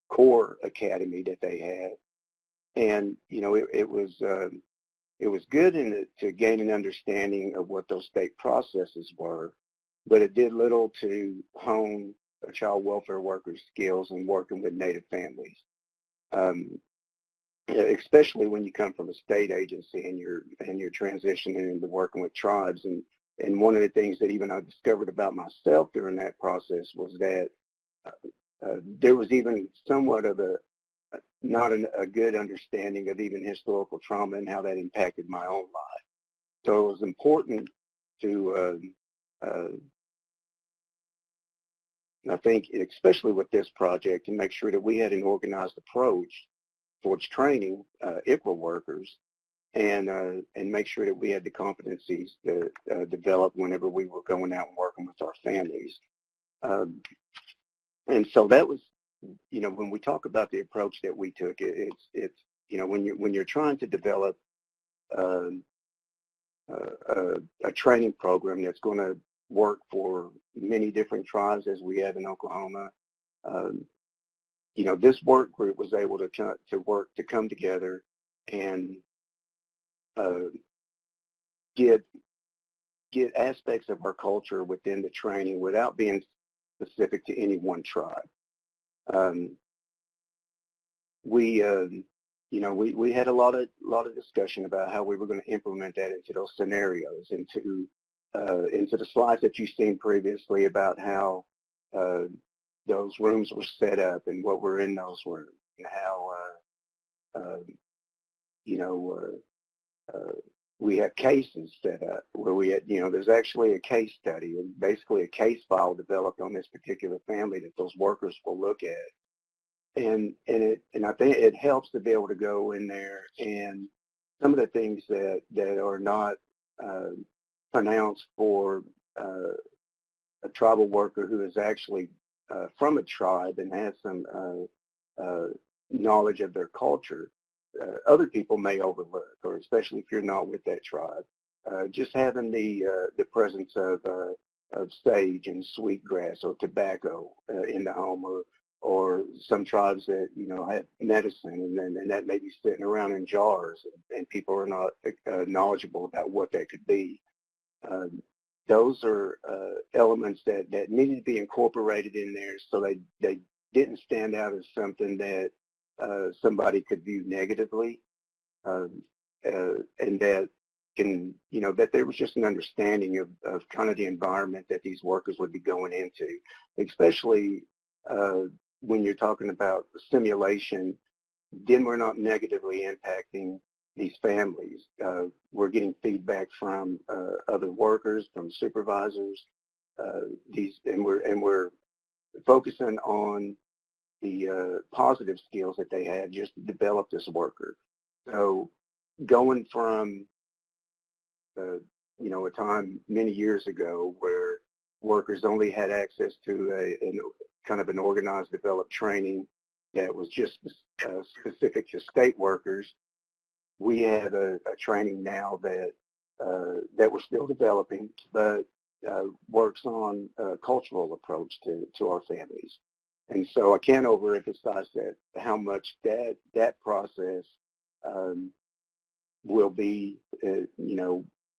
core academy that they had. And, it was good to gain an understanding of what those state processes were, but it did little to hone child welfare workers' skills in working with Native families. Especially when you come from a state agency and you're transitioning into working with tribes. And one of the things that even I discovered about myself during that process was that there was even somewhat of not a good understanding of even historical trauma and how that impacted my own life. So it was important to, I think, especially with this project, to make sure that we had an organized approach towards training ICRA workers and make sure that we had the competencies to develop whenever we were going out and working with our families. And so that was, when we talk about the approach that we took, it's when you're trying to develop a training program that's going to work for many different tribes as we have in Oklahoma, this work group was able to come together and get aspects of our culture within the training without being specific to any one tribe. We had a lot of discussion about how we were going to implement that into those scenarios, into the slides that you've seen previously about how those rooms were set up and what were in those rooms, and how we have cases set up where we had, there's actually a case study and basically a case file developed on this particular family that those workers will look at. And I think it helps to be able to go in there, and some of the things that are not pronounced for a tribal worker who is actually from a tribe and has some knowledge of their culture, other people may overlook, or especially if you're not with that tribe. Just having the presence of sage and sweetgrass or tobacco in the home, or some tribes that have medicine, and that may be sitting around in jars, and people are not knowledgeable about what that could be. Those are elements that needed to be incorporated in there, so they didn't stand out as something that somebody could view negatively, and that that there was just an understanding of kind of the environment that these workers would be going into, especially when you're talking about simulation. Then we're not negatively impacting these families. We're getting feedback from other workers, from supervisors, and we're focusing on the positive skills that they had just to develop this worker. So going from a time many years ago where workers only had access to kind of an organized, developed training that was just specific to state workers, we have a training now that we're still developing, but works on a cultural approach to our families. And so I can't overemphasize that, how much that process will be,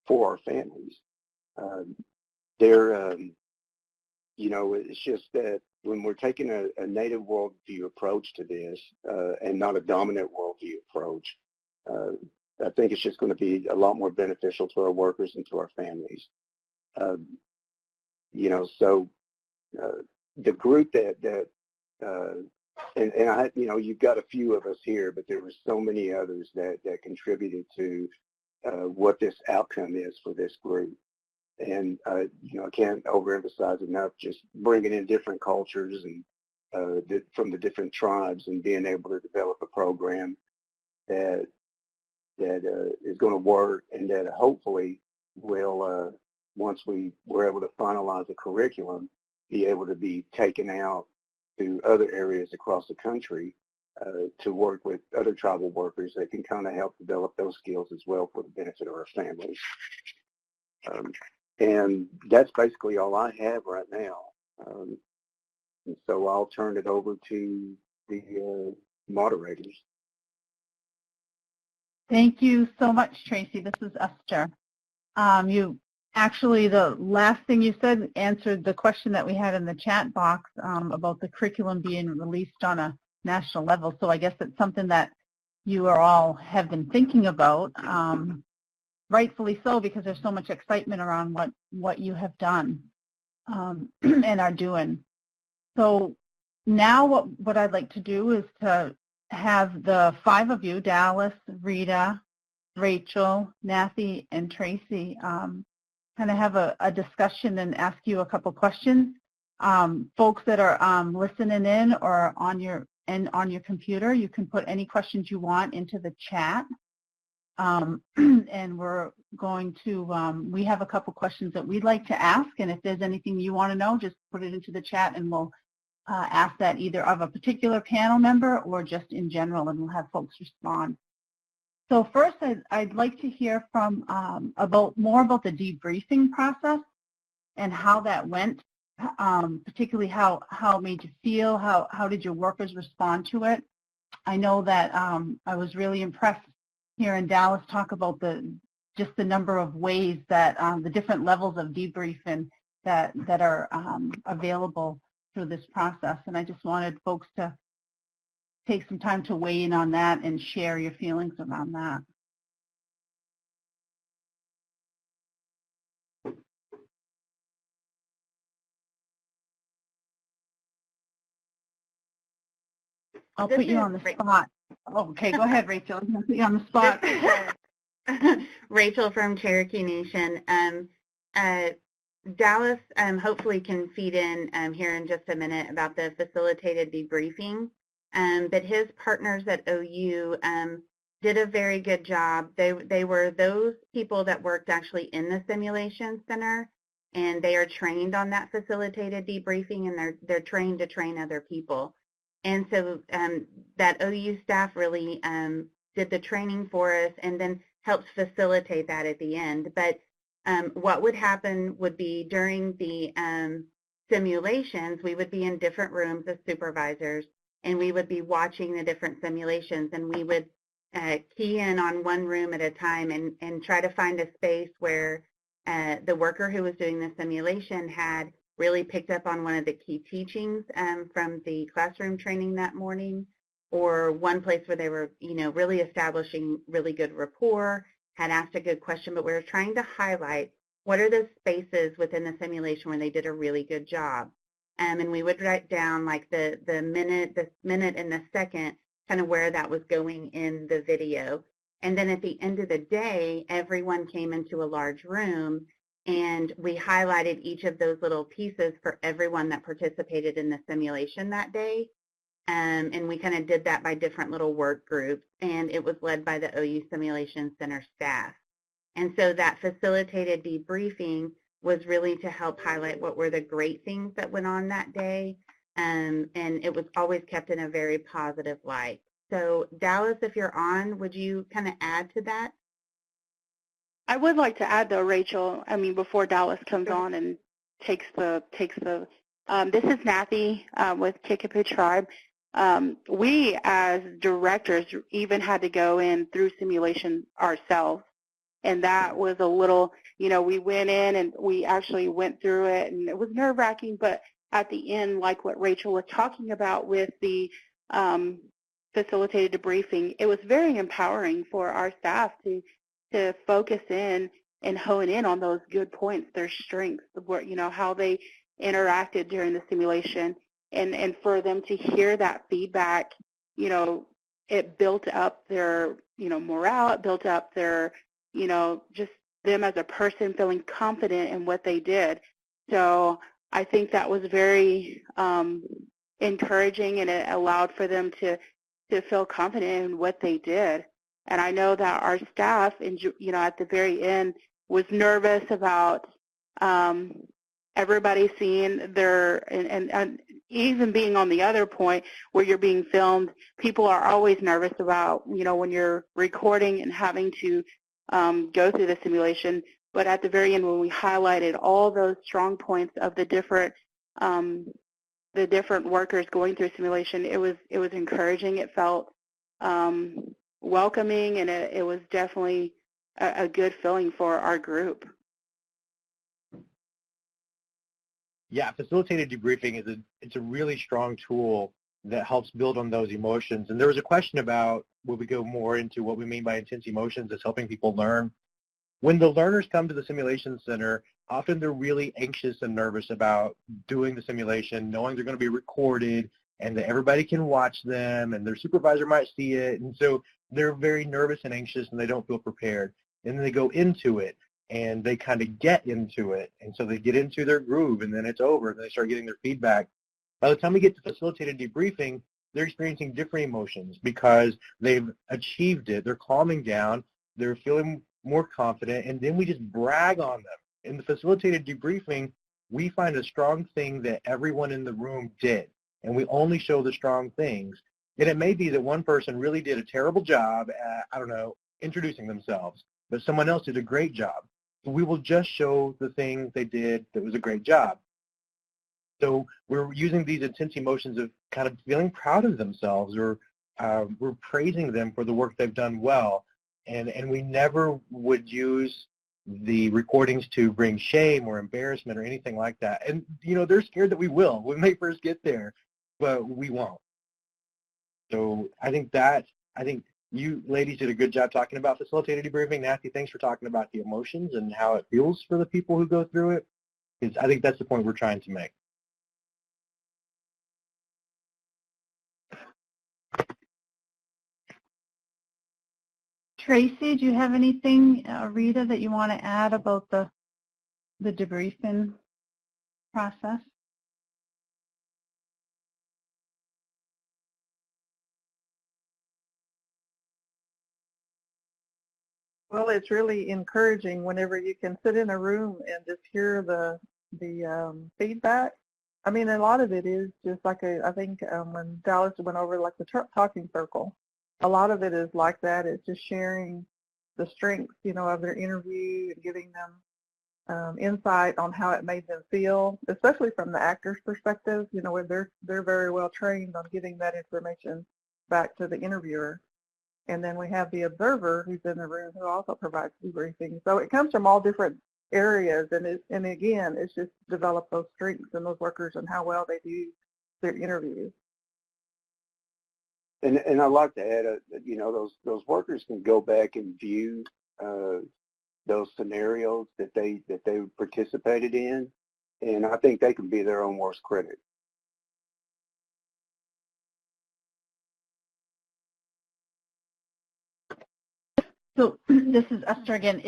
for our families. It's just that when we're taking a native worldview approach to this, and not a dominant worldview approach, I think it's just going to be a lot more beneficial to our workers and to our families. So the group that and I, you've got a few of us here, but there were so many others that contributed to what this outcome is for this group. And I can't overemphasize enough just bringing in different cultures and from the different tribes, and being able to develop a program that is going to work, and that hopefully will, once we're able to finalize the curriculum, be able to be taken out to other areas across the country to work with other tribal workers that can kind of help develop those skills as well for the benefit of our families. And that's basically all I have right now. And so I'll turn it over to the moderators. Thank you so much, Tracy. This is Esther. You Actually, the last thing you said answered the question that we had in the chat box about the curriculum being released on a national level. So I guess it's something that you are all have been thinking about, rightfully so, because there's so much excitement around what you have done and are doing. So now what I'd like to do is to have the 5 of you, Dallas, Rita, Rachel, Mathie, and Tracy, kind of have a discussion and ask you a couple questions. Folks that are listening in or on your computer, you can put any questions you want into the chat. And we're going to, we have a couple questions that we'd like to ask, and if there's anything you want to know, just put it into the chat and we'll ask that either of a particular panel member or just in general, and we'll have folks respond. So first, I'd like to hear from more about the debriefing process and how that went, particularly how it made you feel, how did your workers respond to it. I know that I was really impressed here in Dallas talk about just the number of ways that the different levels of debriefing that are available through this process, and I just wanted folks to take some time to weigh in on that and share your feelings around that. I'll put you on the spot. Oh, okay, go ahead, Rachel. I'm going to put you on the spot. Rachel from Cherokee Nation. Dallas hopefully can feed in here in just a minute about the facilitated debriefing, but his partners at OU did a very good job. They were those people that worked actually in the simulation center, and they are trained on that facilitated debriefing, and they're trained to train other people. And so that OU staff really did the training for us and then helped facilitate that at the end. But what would happen would be during the simulations, we would be in different rooms as supervisors, and we would be watching the different simulations, and we would key in on one room at a time and try to find a space where the worker who was doing the simulation had really picked up on one of the key teachings from the classroom training that morning, or one place where they were, really establishing really good rapport, had asked a good question, but we were trying to highlight what are the spaces within the simulation where they did a really good job. And we would write down like the minute and the second, kind of where that was going in the video. And then at the end of the day, everyone came into a large room, and we highlighted each of those little pieces for everyone that participated in the simulation that day. And we kind of did that by different little work groups, and it was led by the OU Simulation Center staff. And so that facilitated debriefing was really to help highlight what were the great things that went on that day, and it was always kept in a very positive light. So Dallas, if you're on, would you kind of add to that? I would like to add though, Rachel, before Dallas comes on and takes the this is Mathie with Kickapoo Tribe. We as directors even had to go in through simulation ourselves, and that was a little, we went in and we actually went through it, and it was nerve-wracking, but at the end, like what Rachel was talking about with the facilitated debriefing, it was very empowering for our staff to focus in and hone in on those good points, their strengths, how they interacted during the simulation, and for them to hear that feedback, it built up their, morale, it built up their, just them as a person feeling confident in what they did. So I think that was very encouraging, and it allowed for them to feel confident in what they did. And I know that our staff, at the very end, was nervous about everybody seeing their, and even being on the other point where you're being filmed, people are always nervous about, when you're recording and having to go through the simulation. But at the very end, when we highlighted all those strong points of the different workers going through simulation, it was encouraging. It felt welcoming, and it was definitely a good feeling for our group. yeah, facilitated debriefing it's a really strong tool that helps build on those emotions. And there was a question about, will we go more into what we mean by intense emotions as helping people learn? When the learners come to the simulation center, often they're really anxious and nervous about doing the simulation, knowing they're going to be recorded and that everybody can watch them and their supervisor might see it. And so they're very nervous and anxious and they don't feel prepared. And then they go into it and they kind of get into it. And so they get into their groove and then it's over and they start getting their feedback. By the time we get to facilitated debriefing, they're experiencing different emotions because they've achieved it. They're calming down. They're feeling more confident, and then we just brag on them. In the facilitated debriefing, we find a strong thing that everyone in the room did, and we only show the strong things. And it may be that one person really did a terrible job at, I don't know, introducing themselves, but someone else did a great job. So we will just show the thing they did that was a great job. So we're using these intense emotions of kind of feeling proud of themselves, or we're praising them for the work they've done well. And we never would use the recordings to bring shame or embarrassment or anything like that. And, you know, they're scared that we will when they first get there, but we won't. So I think you ladies did a good job talking about facilitated debriefing. Mathie, thanks for talking about the emotions and how it feels for the people who go through it, because I think that's the point we're trying to make. Tracy, do you have anything, Rita, that you want to add about the debriefing process? Well, it's really encouraging whenever you can sit in a room and just hear the feedback. I mean, a lot of it is just like I think when Dallas went over like the talking circle, a lot of it is like that. It's just sharing the strengths, you know, of their interview and giving them insight on how it made them feel, especially from the actor's perspective. You know, where they're very well trained on giving that information back to the interviewer. And then we have the observer who's in the room who also provides debriefing. So it comes from all different areas, and again, it's just develop those strengths in those workers and how well they do their interviews. And I'd like to add, you know, those workers can go back and view those scenarios that they participated in, and I think they can be their own worst critic. So this is Esther again.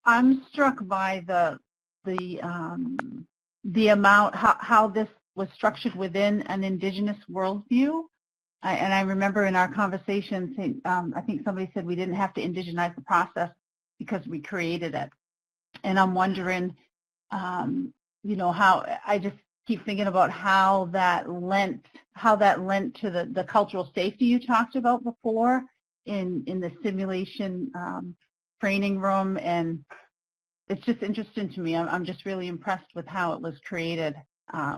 I'm struck by the amount how this was structured within an Indigenous worldview. And I remember in our conversation, I think somebody said we didn't have to indigenize the process because we created it. And I'm wondering, you know, how I just keep thinking about how that lent to the cultural safety you talked about before in the simulation training room. And it's just interesting to me. I'm just really impressed with how it was created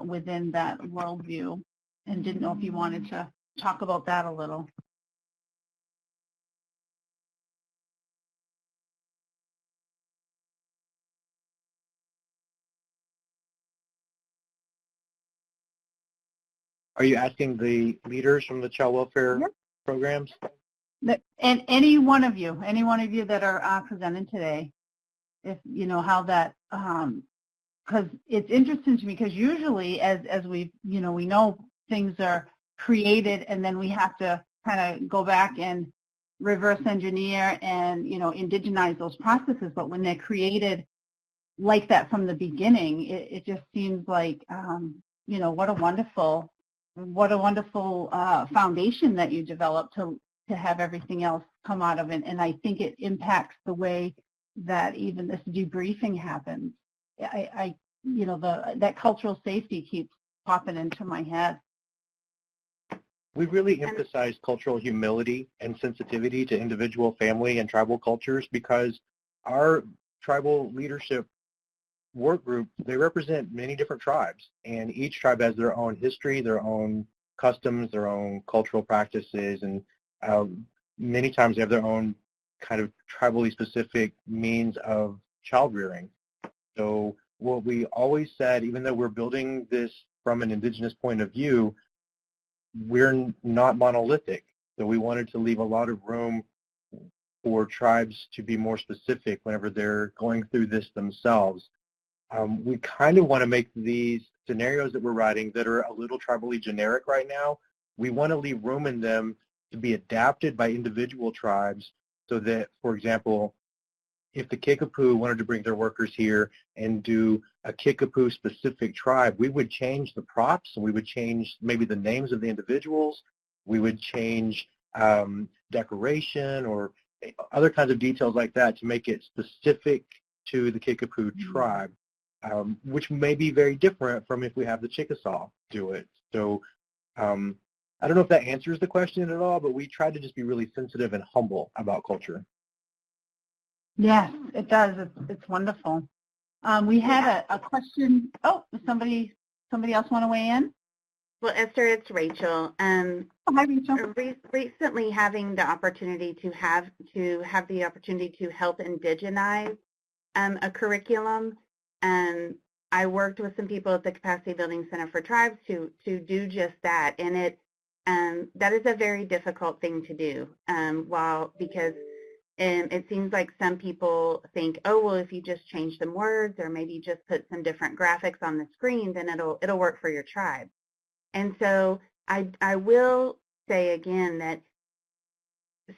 within that worldview, and didn't know if you wanted to talk about that a little. Are you asking the leaders from the child welfare programs? And any one of you that are presenting today, if you know how that, because it's interesting to me, because usually as we know things are created and then we have to kind of go back and reverse engineer and, you know, indigenize those processes. But when they're created like that from the beginning, it just seems like, you know, what a wonderful foundation that you developed to have everything else come out of it. And I think it impacts the way that even this debriefing happens. You know, that cultural safety keeps popping into my head. We really emphasize cultural humility and sensitivity to individual, family, and tribal cultures, because our tribal leadership work group, they represent many different tribes, and each tribe has their own history, their own customs, their own cultural practices, and many times they have their own kind of tribally specific means of child rearing. So what we always said, even though we're building this from an indigenous point of view, we're not monolithic. So we wanted to leave a lot of room for tribes to be more specific whenever they're going through this themselves. We kind of want to make these scenarios that we're writing that are a little tribally generic right now, we want to leave room in them to be adapted by individual tribes so that, for example, if the Kickapoo wanted to bring their workers here and do a Kickapoo specific tribe, we would change the props and we would change maybe the names of the individuals. We would change decoration or other kinds of details like that to make it specific to the Kickapoo tribe, which may be very different from if we have the Chickasaw do it. So I don't know if that answers the question at all, but we try to just be really sensitive and humble about culture. Yes, it does. It's wonderful. We had a question. Oh, does somebody else want to weigh in? Well, Esther, it's Rachel. Oh, hi, Rachel. Recently, having the opportunity to have the opportunity to help indigenize a curriculum, I worked with some people at the Capacity Building Center for Tribes to do just that, and that is a very difficult thing to do. Because it seems like some people think, oh, well, if you just change some words or maybe just put some different graphics on the screen, then it'll work for your tribe. And so I will say again that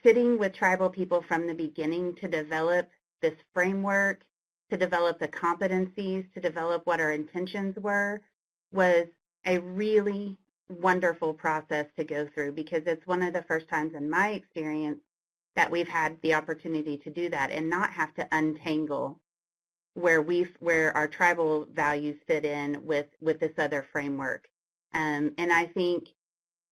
sitting with tribal people from the beginning to develop this framework, to develop the competencies, to develop what our intentions were, was a really wonderful process to go through, because it's one of the first times in my experience that we've had the opportunity to do that and not have to untangle where our tribal values fit in with this other framework. And I think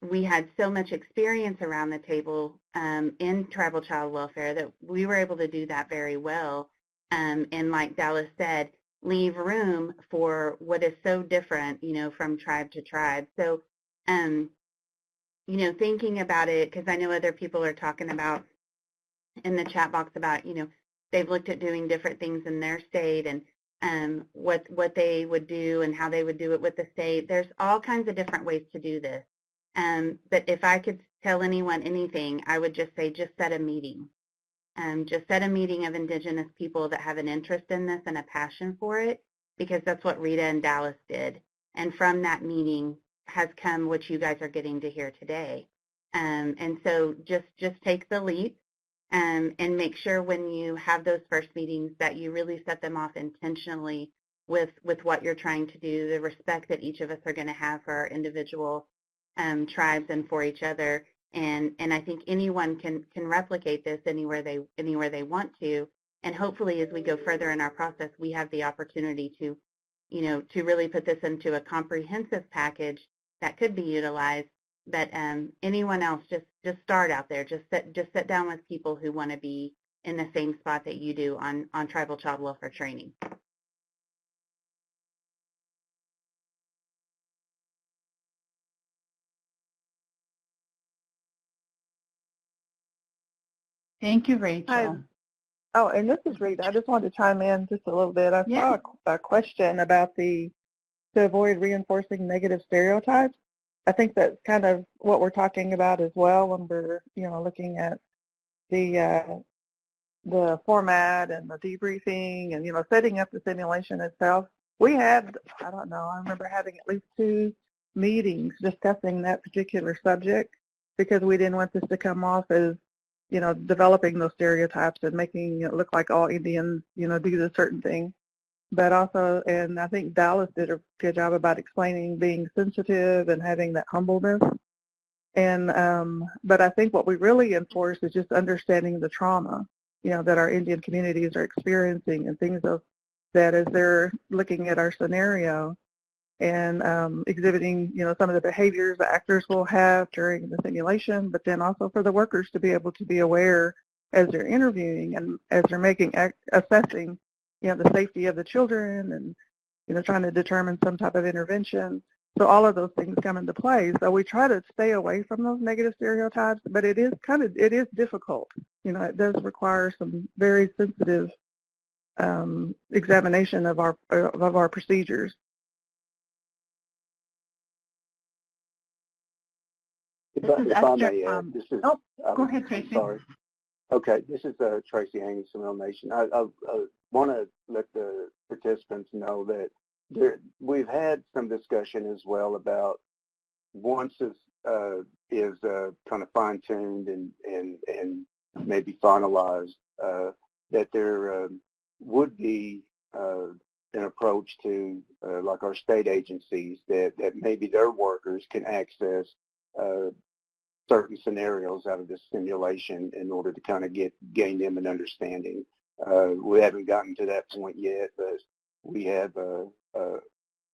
we had so much experience around the table in tribal child welfare that we were able to do that very well. And like Dallas said, leave room for what is so different, from tribe to tribe. So, thinking about it, because I know other people are talking about in the chat box about, they've looked at doing different things in their state and what they would do and how they would do it with the state. There's all kinds of different ways to do this. But if I could tell anyone anything, I would just say just set a meeting. Just set a meeting of Indigenous people that have an interest in this and a passion for it, because that's what Rita and Dallas did. And from that meeting has come what you guys are getting to hear today. And so just take the leap. And make sure when you have those first meetings that you really set them off intentionally with what you're trying to do, the respect that each of us are going to have for our individual tribes and for each other. And I think anyone can replicate this anywhere they want to. And hopefully, as we go further in our process, we have the opportunity to really put this into a comprehensive package that could be utilized. But anyone else, just start out there. Just sit down with people who want to be in the same spot that you do on tribal child welfare training. Thank you, Rachel. Oh, and this is Rita. I just wanted to chime in just a little bit. I saw a question about to avoid reinforcing negative stereotypes. I think that's kind of what we're talking about as well when we're, looking at the format and the debriefing and, setting up the simulation itself. We had, I don't know, I remember having at least 2 meetings discussing that particular subject, because we didn't want this to come off as, developing those stereotypes and making it look like all Indians, do this certain thing. But also, and I think Dallas did a good job about explaining being sensitive and having that humbleness. And but I think what we really enforce is just understanding the trauma, that our Indian communities are experiencing and things of that as they're looking at our scenario and exhibiting, some of the behaviors the actors will have during the simulation, but then also for the workers to be able to be aware as they're interviewing and as they're assessing the safety of the children and, trying to determine some type of intervention. So all of those things come into play. So we try to stay away from those negative stereotypes, but it is difficult. It does require some very sensitive examination of our procedures. This is If I Esther. may add, this is. Go ahead, Tracy. Sorry. Okay, this is Tracy Haney, Seminole Nation. I want to let the participants know that we've had some discussion as well about once is kind of fine-tuned and maybe finalized, that there would be an approach to like our state agencies that maybe their workers can access certain scenarios out of this simulation in order to kind of gain them an understanding. We haven't gotten to that point yet, but we have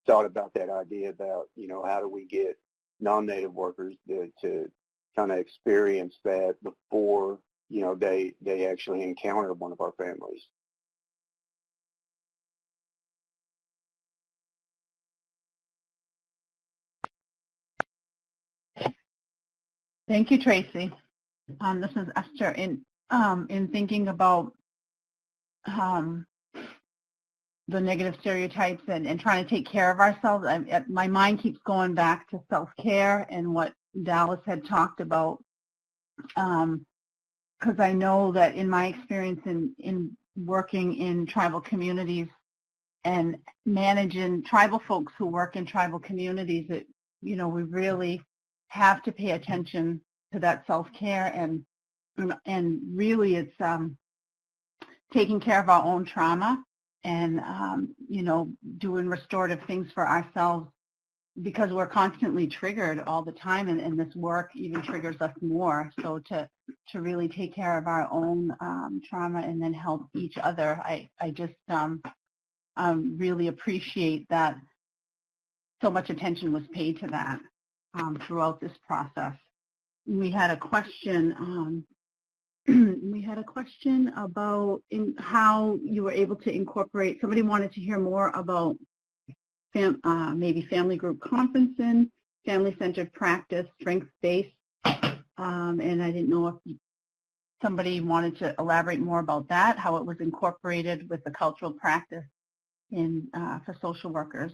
thought about that idea about, how do we get non-native workers to kind of experience that before, they actually encounter one of our families. Thank you, Tracy. This is Esther. In thinking about the negative stereotypes and trying to take care of ourselves, my mind keeps going back to self-care and what Dallas had talked about, because I know that in my experience in working in tribal communities and managing tribal folks who work in tribal communities, that we really have to pay attention to that self-care, and really it's taking care of our own trauma and doing restorative things for ourselves, because we're constantly triggered all the time, and this work even triggers us more. So to really take care of our own trauma and then help each other, I just really appreciate that so much attention was paid to that throughout this process. We had a question. We had a question about how you were able to incorporate. Somebody wanted to hear more about maybe family group conferencing, family-centered practice, strengths-based, and I didn't know if somebody wanted to elaborate more about that, how it was incorporated with the cultural practice for social workers.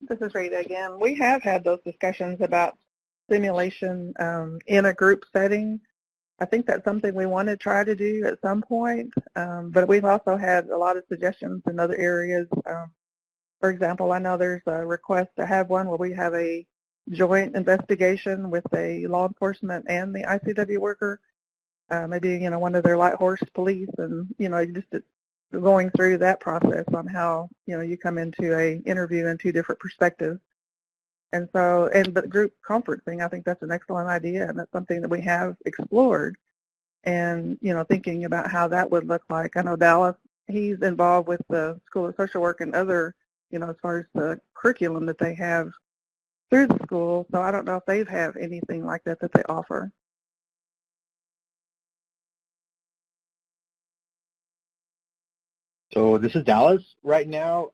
This is Rita again. We have had those discussions about simulation in a group setting. I think that's something we want to try to do at some point, but we've also had a lot of suggestions in other areas. For example, I know there's a request to have one where we have a joint investigation with a law enforcement and the ICW worker, maybe one of their light horse police, and just going through that process on how you come into a interview in two different perspectives. And so, but group conferencing, I think that's an excellent idea, and that's something that we have explored. And thinking about how that would look like. I know Dallas, he's involved with the School of Social Work and other, as far as the curriculum that they have through the school. So I don't know if they have anything like that they offer. So this is Dallas right now.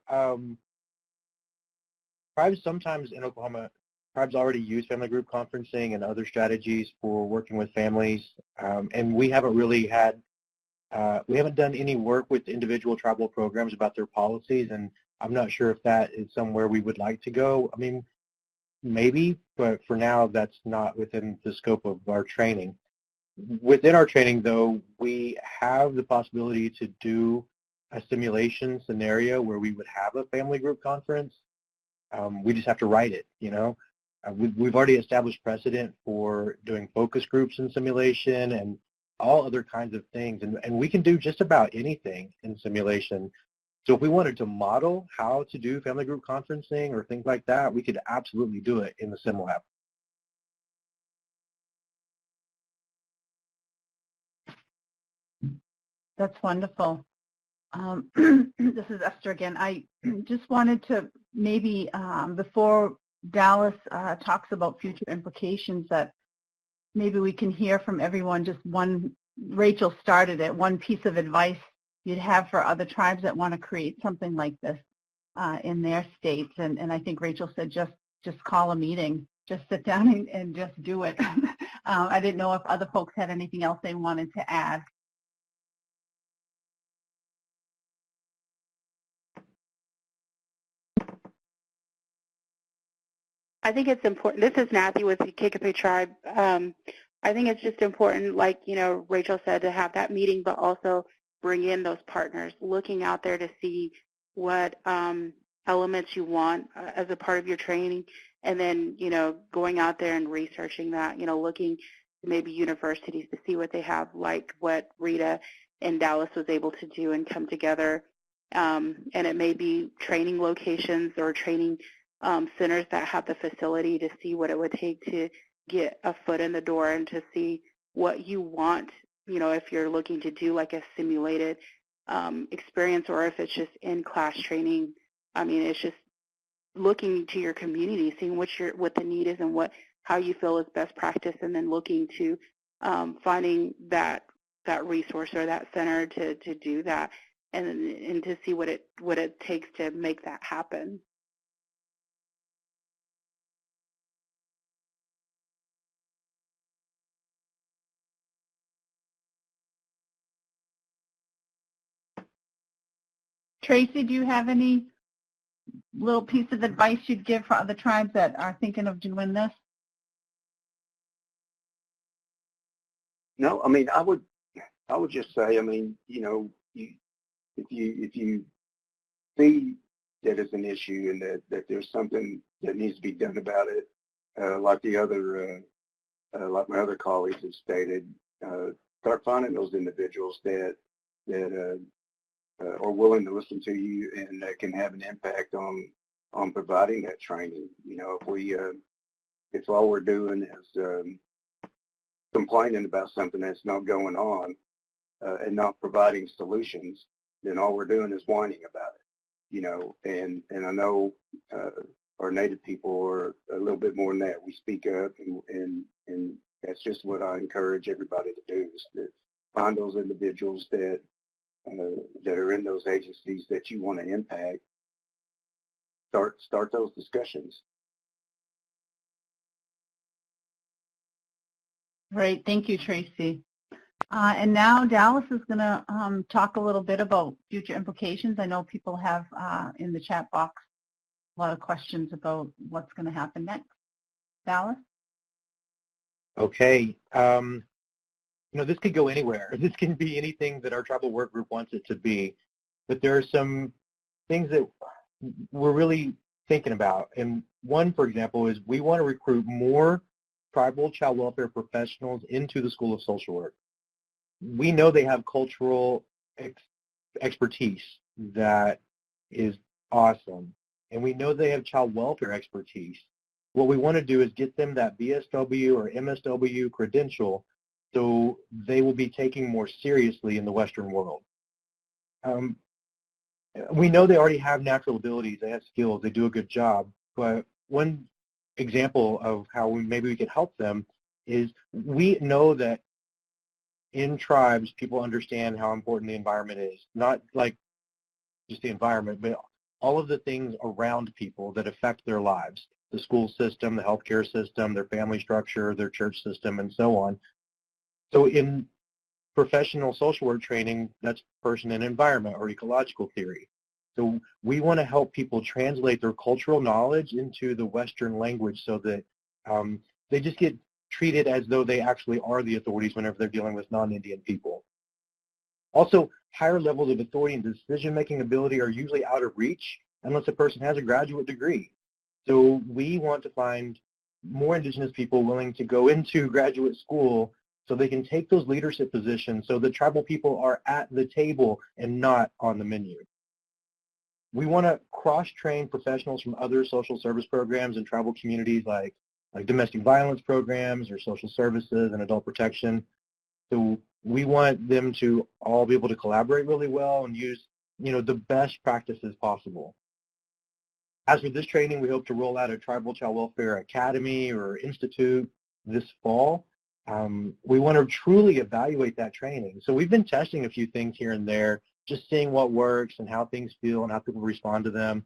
Tribes sometimes in Oklahoma, tribes already use family group conferencing and other strategies for working with families, and we haven't really had, we haven't done any work with individual tribal programs about their policies, and I'm not sure if that is somewhere we would like to go. I mean, maybe, but for now that's not within the scope of our training. Within our training, though, we have the possibility to do a simulation scenario where we would have a family group conference. We just have to write it, We've already established precedent for doing focus groups in simulation and all other kinds of things, and we can do just about anything in simulation. So if we wanted to model how to do family group conferencing or things like that, we could absolutely do it in the sim lab. That's wonderful. This is Esther again. I just wanted to maybe, before Dallas talks about future implications, that maybe we can hear from everyone just one, Rachel started it, one piece of advice you'd have for other tribes that want to create something like this in their states. And I think Rachel said just call a meeting, just sit down and just do it. I didn't know if other folks had anything else they wanted to add. I think it's important. This is Mathie with the Kickapoo Tribe. I think it's just important, like, you know, Rachel said, to have that meeting, but also bring in those partners, looking out there to see what elements you want as a part of your training, and then, you know, going out there and researching that, you know, looking maybe universities to see what they have, like what Rita in Dallas was able to do and come together. And it may be training locations or training centers that have the facility to see what it would take to get a foot in the door and to see what you want, you know, if you're looking to do like a simulated experience or if it's just in-class training. I mean, it's just looking to your community, seeing what the need is and how you feel is best practice, and then looking to finding that resource or that center to do that, and to see what it takes to make that happen. Tracy, do you have any little piece of advice you'd give for other tribes that are thinking of doing this? No, I mean, I would just say, I mean, you know, if you see that it's an issue and that there's something that needs to be done about it, like my other colleagues have stated, start finding those individuals that are willing to listen to you and that can have an impact on providing that training. You know, if all we're doing is complaining about something that's not going on and not providing solutions, then all we're doing is whining about it. You know, and I know our Native people are a little bit more than that. We speak up, and that's just what I encourage everybody to do, is to find those individuals that are in those agencies that you want to impact. Start those discussions. Great, thank you, Tracy. And now Dallas is going to talk a little bit about future implications. I know people have in the chat box a lot of questions about what's going to happen next. Dallas? Okay. You know, this could go anywhere. This can be anything that our tribal work group wants it to be. But there are some things that we're really thinking about. And one, for example, is we want to recruit more tribal child welfare professionals into the School of Social Work. We know they have cultural expertise that is awesome. And we know they have child welfare expertise. What we want to do is get them that BSW or MSW credential so they will be taken more seriously in the Western world. We know they already have natural abilities, they have skills, they do a good job, but one example of how maybe we can help them is we know that in tribes, people understand how important the environment is, not like just the environment, but all of the things around people that affect their lives, the school system, the healthcare system, their family structure, their church system, and so on. So in professional social work training, that's person and environment or ecological theory. So we want to help people translate their cultural knowledge into the Western language so that they just get treated as though they actually are the authorities whenever they're dealing with non-Indian people. Also, higher levels of authority and decision-making ability are usually out of reach unless a person has a graduate degree. So we want to find more Indigenous people willing to go into graduate school so they can take those leadership positions so the tribal people are at the table and not on the menu. We want to cross-train professionals from other social service programs in tribal communities like domestic violence programs or social services and adult protection. So we want them to all be able to collaborate really well and use, you know, the best practices possible. As for this training, we hope to roll out a Tribal Child Welfare Academy or Institute this fall. We want to truly evaluate that training. So we've been testing a few things here and there, just seeing what works and how things feel and how people respond to them.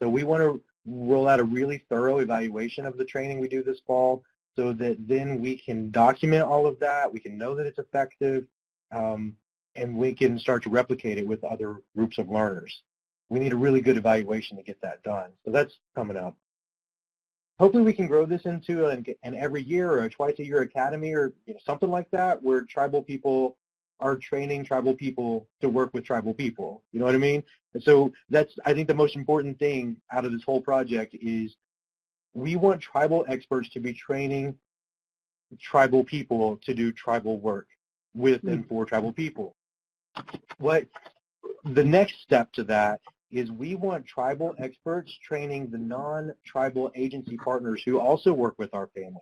So we want to roll out a really thorough evaluation of the training we do this fall so that then we can document all of that, we can know that it's effective, and we can start to replicate it with other groups of learners. We need a really good evaluation to get that done. So that's coming up. Hopefully we can grow this into an every year or a twice-a-year academy or something like that where tribal people are training tribal people to work with tribal people. You know what I mean? And so that's, I think, the most important thing out of this whole project is we want tribal experts to be training tribal people to do tribal work with and for tribal people. What the next step to that is we want tribal experts training the non-tribal agency partners who also work with our family.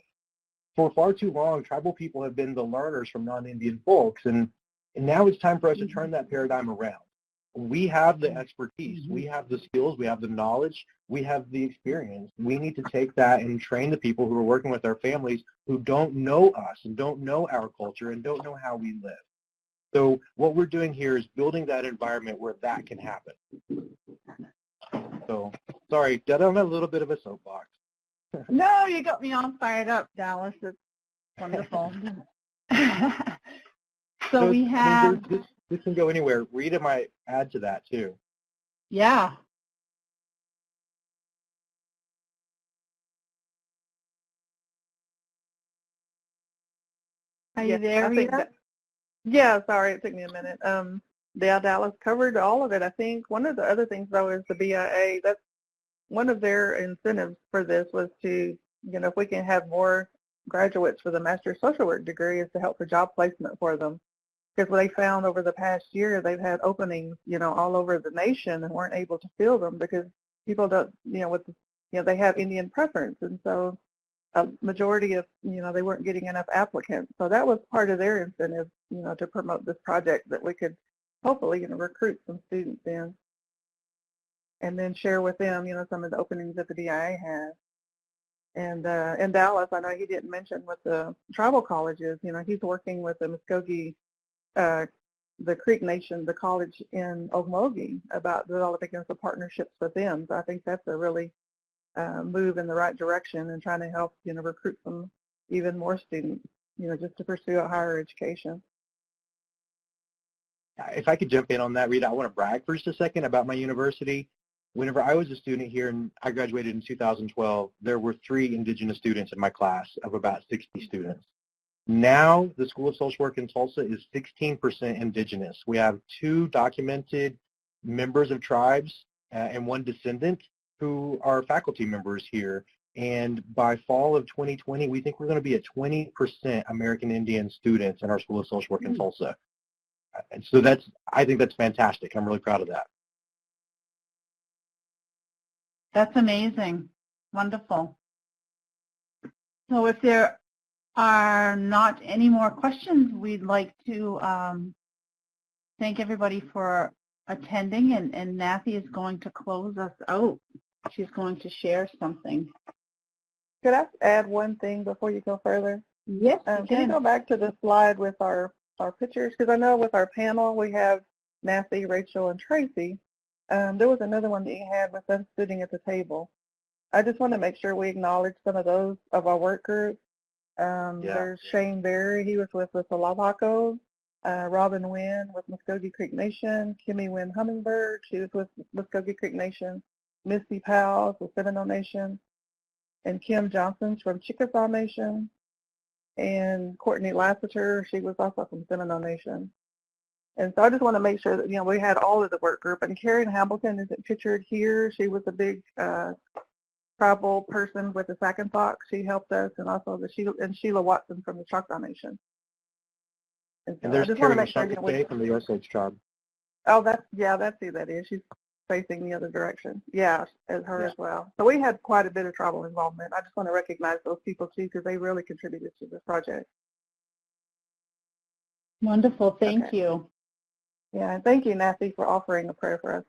For far too long, tribal people have been the learners from non-Indian folks, and now it's time for us to turn that paradigm around. We have the expertise, we have the skills, we have the knowledge, we have the experience. We need to take that and train the people who are working with our families who don't know us and don't know our culture and don't know how we live. So what we're doing here is building that environment where that can happen. So, sorry, got on a little bit of a soapbox. No, you got me all fired up, Dallas. It's wonderful. So we have... This can go anywhere. Rita might add to that, too. Yeah. Are you there, Rita? Yeah, sorry, it took me a minute. Yeah, Dallas covered all of it. I think one of the other things, though, is the BIA. That's one of their incentives for this was to, if we can have more graduates for the Master's Social Work degree is to help for job placement for them. Because what they found over the past year, they've had openings, all over the nation and weren't able to fill them because people don't, they have Indian preference. And so a majority of, they weren't getting enough applicants. So that was part of their incentive, to promote this project that we could hopefully, recruit some students in and then share with them, some of the openings that the BIA has. And in Dallas, I know he didn't mention what the tribal college is. He's working with the Muskogee, the Creek Nation, the college in Okmulgee, about developing some partnerships with them. So I think that's a really move in the right direction and trying to help, recruit some even more students, just to pursue a higher education. If I could jump in on that, Rita, I want to brag for just a second about my university. Whenever I was a student here and I graduated in 2012, there were 3 Indigenous students in my class of about 60 students. Now, the School of Social Work in Tulsa is 16% Indigenous. We have 2 documented members of tribes and 1 descendant who are faculty members here. And by fall of 2020, we think we're going to be at 20% American Indian students in our School of Social Work in Tulsa. And so I think that's fantastic. I'm really proud of that. That's amazing. Wonderful. So if there are not any more questions, we'd like to thank everybody for attending, and Mathie is going to close us out. She's going to share something. Could I add one thing before you go further? Yes, can you go back to the slide with our pictures? Because I know with our panel we have Mathie, Rachel, and Tracy. There was another one that you had with us sitting at the table. I just want to make sure we acknowledge some of those of our work group. There's Shane Berry, he was with Alapaco. Robin Wynn with Muskogee Creek Nation. Kimmy Wynn Hummingbird, she was with Muskogee Creek Nation. Misty Powell with Seminole Nation. And Kim Johnson from Chickasaw Nation. And Courtney Lassiter, she was also from Seminole Nation. And so I just want to make sure that, we had all of the work group. And Karen Hamilton isn't pictured here. She was a big tribal person with the Sacanfox. She helped us, and also Sheila Watson from the Choctaw Nation. And so there's I just Terry want to make sure from the Osage tribe. Oh, that's who that is. She's facing the other direction. Yeah, as her as well. So we had quite a bit of tribal involvement. I just want to recognize those people too, because they really contributed to this project. Wonderful. Thank you. Yeah, and thank you, Mathie, for offering a prayer for us.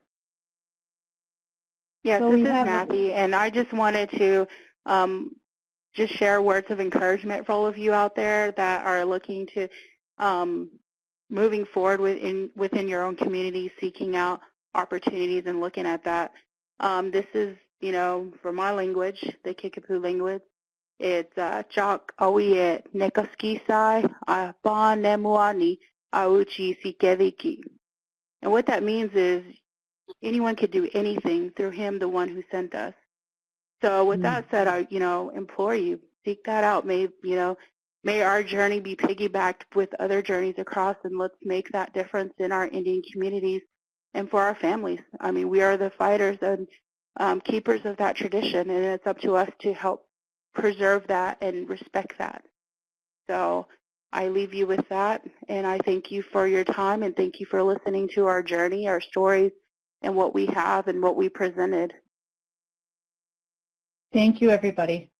Yes, this is Mathie, and I just wanted to just share words of encouragement for all of you out there that are looking to moving forward within your own community, seeking out opportunities and looking at that. This is you know, for my language, the Kickapoo language, it's Chak Awie Nekaskisai Ba Nemuani Auchi Sikediki. And what that means is anyone could do anything through him, the one who sent us. So with that said, I, you know, implore you, seek that out. May, you know, may our journey be piggybacked with other journeys across, and let's make that difference in our Indian communities and for our families. I mean, we are the fighters and keepers of that tradition, and it's up to us to help preserve that and respect that. So I leave you with that, and I thank you for your time, and thank you for listening to our journey, our stories, and what we have and what we presented. Thank you, everybody.